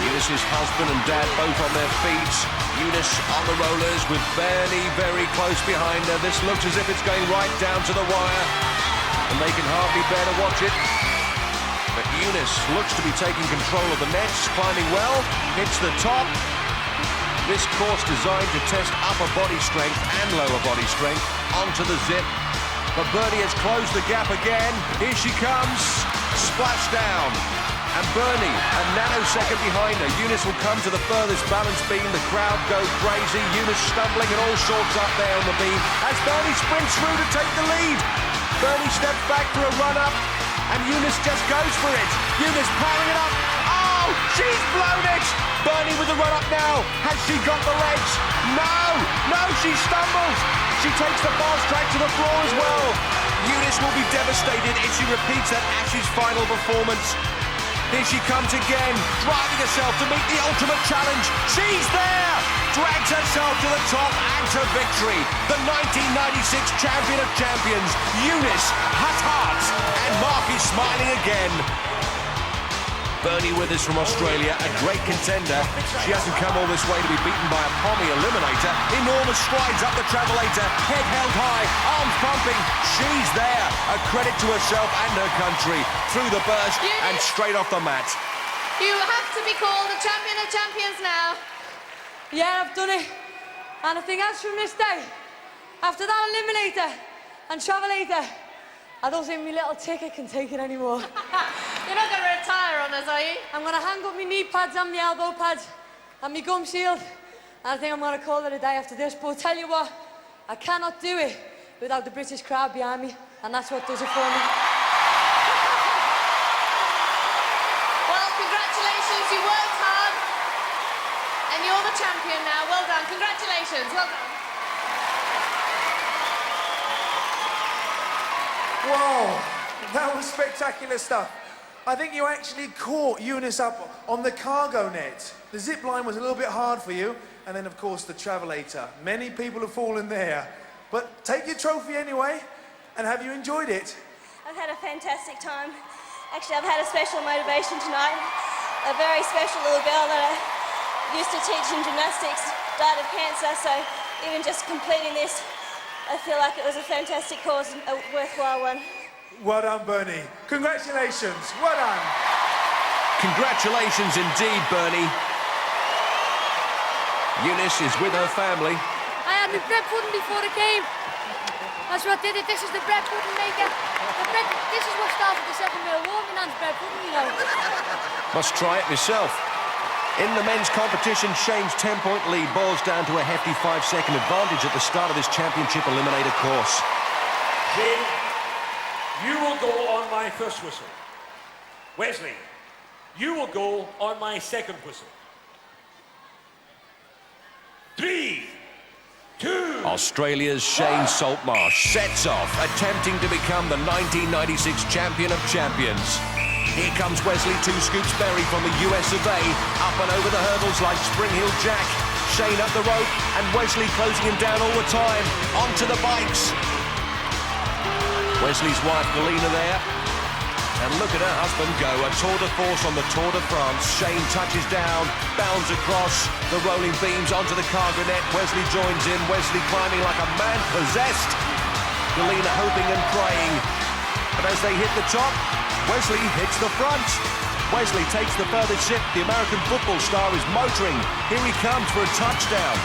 Eunice's husband and dad both on their feet. Eunice on the rollers with Bernie very close behind her. This looks as if it's going right down to the wire, and they can hardly bear to watch it. But Eunice looks to be taking control of the nets, climbing well, hits the top. This course designed to test upper body strength and lower body strength onto the zip. But Bernie has closed the gap again. Here she comes, splashdown. And Bernie, a nanosecond behind her. Eunice will come to the furthest balance beam. The crowd go crazy. Eunice stumbling and all sorts up there on the beam as Bernie sprints through to take the lead. Bernie steps back for a run-up, and Eunice just goes for it. Eunice powering it up. Oh, she's blown it! Bernie with the run-up now. Has she got the legs? No, she stumbles. She takes the fast track to the floor as well. Eunice will be devastated if she repeats that Ashes final performance. Here she comes again, driving herself to meet the ultimate challenge. She's there! Drags herself to the top and to victory. The 1996 champion of champions, Eunice Hut. And Mark is smiling again. Bernie Withers from Australia, a great contender. She hasn't come all this way to be beaten by a pommy eliminator. Enormous strides up the travelator, head held high, arms pumping. She's there. A credit to herself and her country. Through the burst and straight off the mat. You have to be called the champion of champions now. Yeah, I've done it. And I think as from this day, after that eliminator and travelator, I don't think my little ticket can take it anymore. You're not going to retire on us, are you? I'm going to hang up my knee pads and my elbow pads and my gum shield. And I think I'm going to call it a day after this. But I'll tell you what, I cannot do it without the British crowd behind me. And that's what does it for me. Well, congratulations, you worked hard. And you're the champion now. Well done. Congratulations. Well done. Whoa, that was spectacular stuff. I think you actually caught Eunice up on the cargo net. The zip line was a little bit hard for you, and then of course the travelator. Many people have fallen there. But take your trophy anyway, and have you enjoyed it? I've had a fantastic time. Actually, I've had a special motivation tonight. A very special little girl that I used to teach in gymnastics died of cancer, so even just completing this, I feel like it was a fantastic cause, a worthwhile one. Well done, Bernie. Congratulations. Well done. Congratulations indeed, Bernie. Eunice is with her family. I had my bread pudding before the game. That's what did it. This is the bread pudding maker. This is what started the Second World War. My nan's bread pudding, you know. Must try it myself. In the men's competition, Shane's 10-point lead boils down to a hefty 5-second advantage at the start of this championship eliminator course. Shane, you will go on my first whistle. Wesley, you will go on my second whistle. 3, Australia's Shane Saltmarsh sets off, attempting to become the 1996 champion of champions. Here comes Wesley Two Scoops Berry from the US of A, up and over the hurdles like Spring Hill Jack. Shane up the rope, and Wesley closing him down all the time. Onto the bikes. Wesley's wife, Galina, there. And look at her husband go, a tour de force on the Tour de France. Shane touches down, bounds across the rolling beams onto the cargonet. Wesley joins in, Wesley climbing like a man possessed. Galina hoping and praying. But as they hit the top, Wesley hits the front. Wesley takes the furthest ship. The American football star is motoring. Here he comes for a touchdown.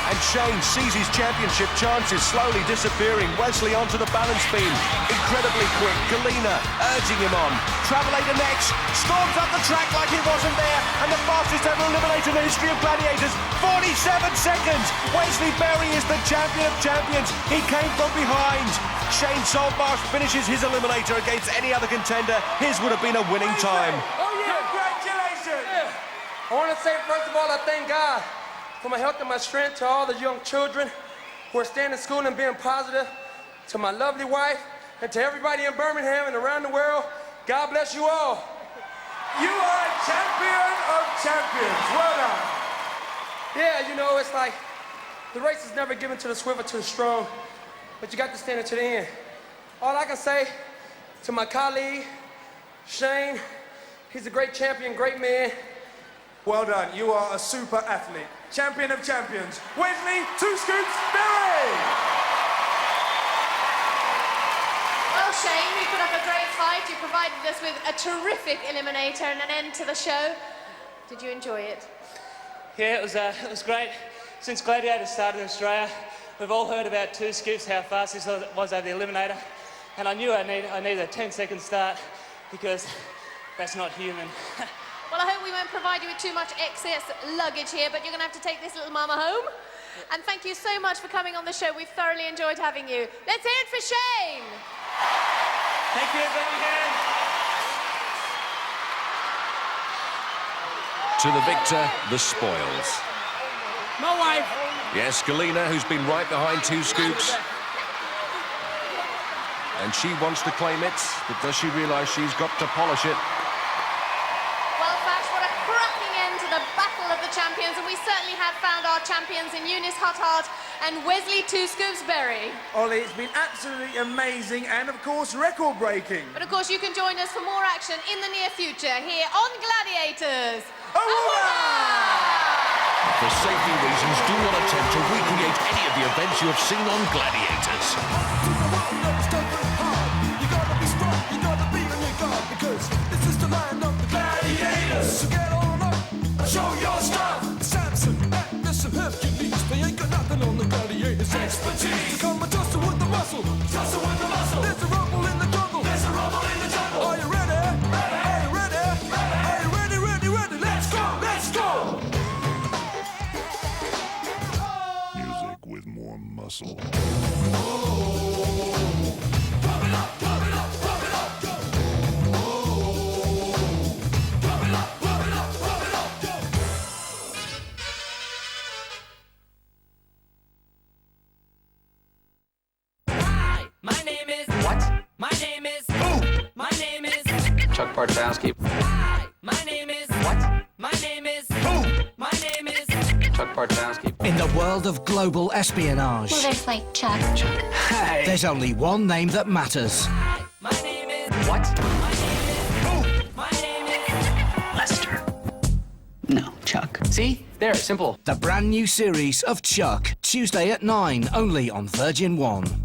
And Shane sees his championship chances slowly disappearing. Wesley onto the balance beam. Incredibly quick. Galina urging him on. Travelator next. Storms up the track like he wasn't there. And the fastest ever eliminator in the history of Gladiators. 47 seconds. Wesley Berry is the champion of champions. He came from behind. Shane Saltmarsh finishes his eliminator against any other contender. His would have been a winning time. Oh, yeah. Congratulations. Yeah. I want to say, first of all, I thank God for my health and my strength, to all the young children who are staying in school and being positive, to my lovely wife, and to everybody in Birmingham and around the world. God bless you all. You are a champion of champions. Well done. Yeah, you know, it's like the race is never given to the swift or to the strong, but you got to stand it to the end. All I can say to my colleague, Shane, he's a great champion, great man. Well done. You are a super athlete. Champion of champions, Wesley Two Scoops Berry! Well, Shane, we put up a great fight. You provided us with a terrific eliminator and an end to the show. Did you enjoy it? Yeah, it was great. Since Gladiators started in Australia, we've all heard about Two Scoops, how fast this was over the eliminator. And I knew I needed a 10-second start, because that's not human. Well, I hope we won't provide you with too much excess luggage here, but you're going to have to take this little mama home. And thank you so much for coming on the show. We've thoroughly enjoyed having you. Let's hear it for Shane. Thank you, Birmingham. To the victor, the spoils. My wife. Yes, Galina, who's been right behind Two Scoops. And she wants to claim it, but does she realise she's got to polish it? Well, Fash, what a cracking end to the Battle of the Champions, and we certainly have found our champions in Eunice Huttard and Wesley Two Scoops Berry. Ollie, it's been absolutely amazing and, of course, record-breaking. But, of course, you can join us for more action in the near future here on Gladiators. For safety reasons, do not attempt to recreate any of the events you have seen on Gladiators. You gotta be strong, you gotta be on your guard, because this is the land of the gladiators. So get on up, show your stuff. Samson, Atlas, and Hercules, they ain't got nothing on the gladiators' expertise. So come and tussle with the muscle, tussle with the muscle. There's a rumble in the jungle, there's a rumble in the jungle. Are you ready? Ready. Are you ready? Ready. Are you ready? Ready, ready? Let's go, let's go. Music with more muscle. My name is... What? My name is... Who? My name is... Chuck Bartowski. My name is... What? My name is... Who? My name is... Chuck Bartowski. In the world of global espionage, Well, there's like Chuck. hey, there's only one name that matters. My name is... What? My name is... Who? My name is... Lester. No, Chuck. See? There, simple. The brand new series of Chuck, Tuesday at 9, only on Virgin 1.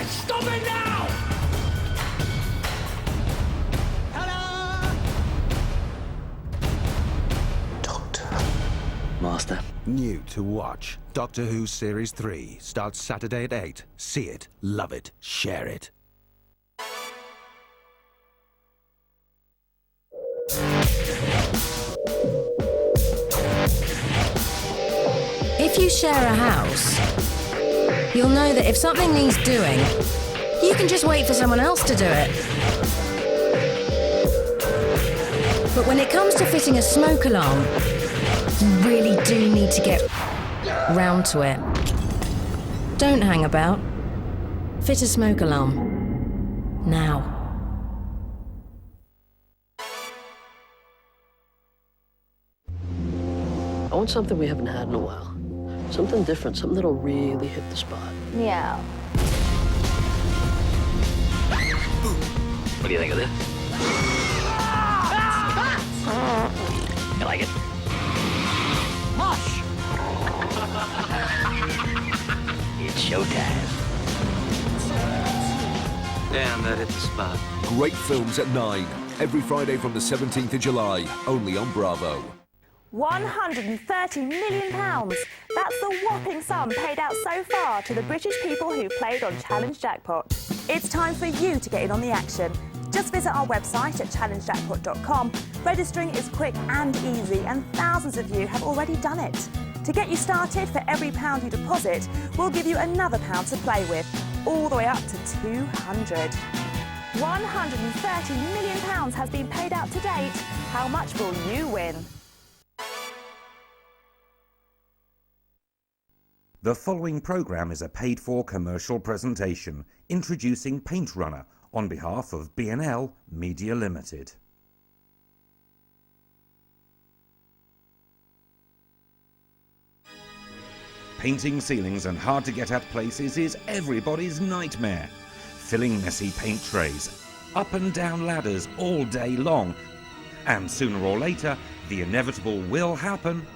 Stop it now! Master. New to watch. Doctor Who Series 3 starts Saturday at 8. See it, love it, share it. If you share a house, you'll know that if something needs doing, you can just wait for someone else to do it. But when it comes to fitting a smoke alarm, you really do need to get round to it. Don't hang about. Fit a smoke alarm. Now. I want something we haven't had in a while. Something different, something that'll really hit the spot. Yeah. What do you think of this? You like it? Mush! It's showtime. Damn, that hit the spot. Great films at 9. Every Friday from the 17th of July. Only on Bravo. £130 million. That's the whopping sum paid out so far to the British people who played on Challenge Jackpot. It's time for you to get in on the action. Just visit our website at challengejackpot.com. Registering is quick and easy, and thousands of you have already done it. To get you started, for every £1 you deposit, we'll give you another £1 to play with, all the way up to 200. £130 million has been paid out to date. How much will you win? The following programme is a paid-for commercial presentation introducing Paint Runner on behalf of B&L Media Limited. Painting ceilings and hard-to-get-at places is everybody's nightmare. Filling messy paint trays, up and down ladders all day long, and sooner or later, the inevitable will happen.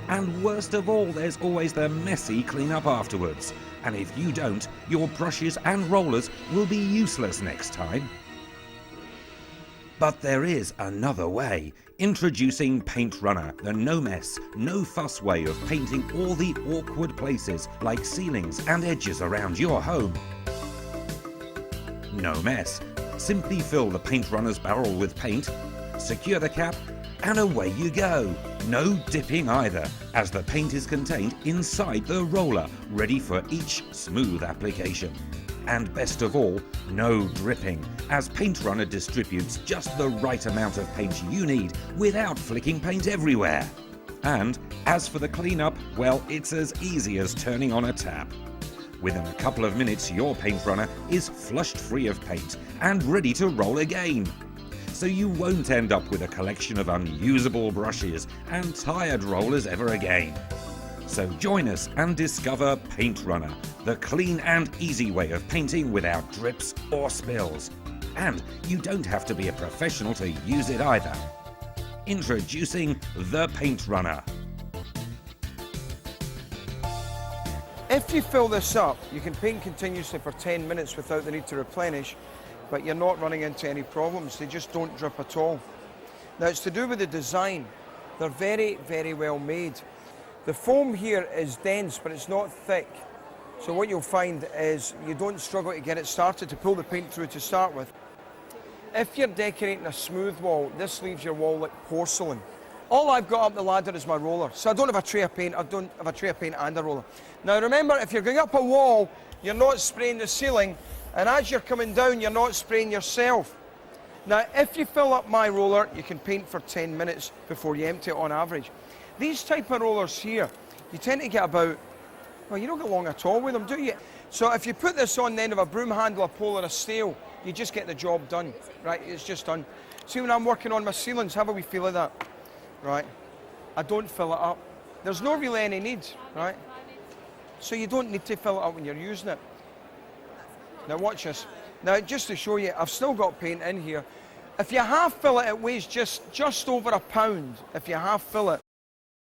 And worst of all, there's always the messy clean-up afterwards. And if you don't, your brushes and rollers will be useless next time. But there is another way. Introducing Paint Runner, the no-mess, no-fuss way of painting all the awkward places like ceilings and edges around your home. No mess. Simply fill the Paint Runner's barrel with paint, secure the cap, and away you go. No dipping either, as the paint is contained inside the roller, ready for each smooth application. And best of all, no dripping, as Paint Runner distributes just the right amount of paint you need without flicking paint everywhere. And as for the cleanup, well, it's as easy as turning on a tap. Within a couple of minutes, your Paint Runner is flushed free of paint and ready to roll again. So you won't end up with a collection of unusable brushes and tired rollers ever again. So join us and discover Paint Runner, the clean and easy way of painting without drips or spills. And you don't have to be a professional to use it either. Introducing the Paint Runner. If you fill this up, you can paint continuously for 10 minutes without the need to replenish, but you're not running into any problems. They just don't drip at all. Now, it's to do with the design. They're very, very well made. The foam here is dense, but it's not thick. So what you'll find is you don't struggle to get it started, to pull the paint through to start with. If you're decorating a smooth wall, this leaves your wall like porcelain. All I've got up the ladder is my roller, so I don't have a tray of paint. I don't have a tray of paint and a roller. Now remember, if you're going up a wall, you're not spraying the ceiling, and as you're coming down, you're not spraying yourself. Now, if you fill up my roller, you can paint for 10 minutes before you empty it on average. These type of rollers here, you tend to get about, well, you don't get long at all with them, do you? So if you put this on the end of a broom handle, a pole, or a stale, you just get the job done, right? It's just done. See, when I'm working on my ceilings, have a wee feel of that, right? I don't fill it up. There's no really any need, right? So you don't need to fill it up when you're using it. Now watch this. Now just to show you, I've still got paint in here. If you half fill it, it weighs just over £1. If you half fill it,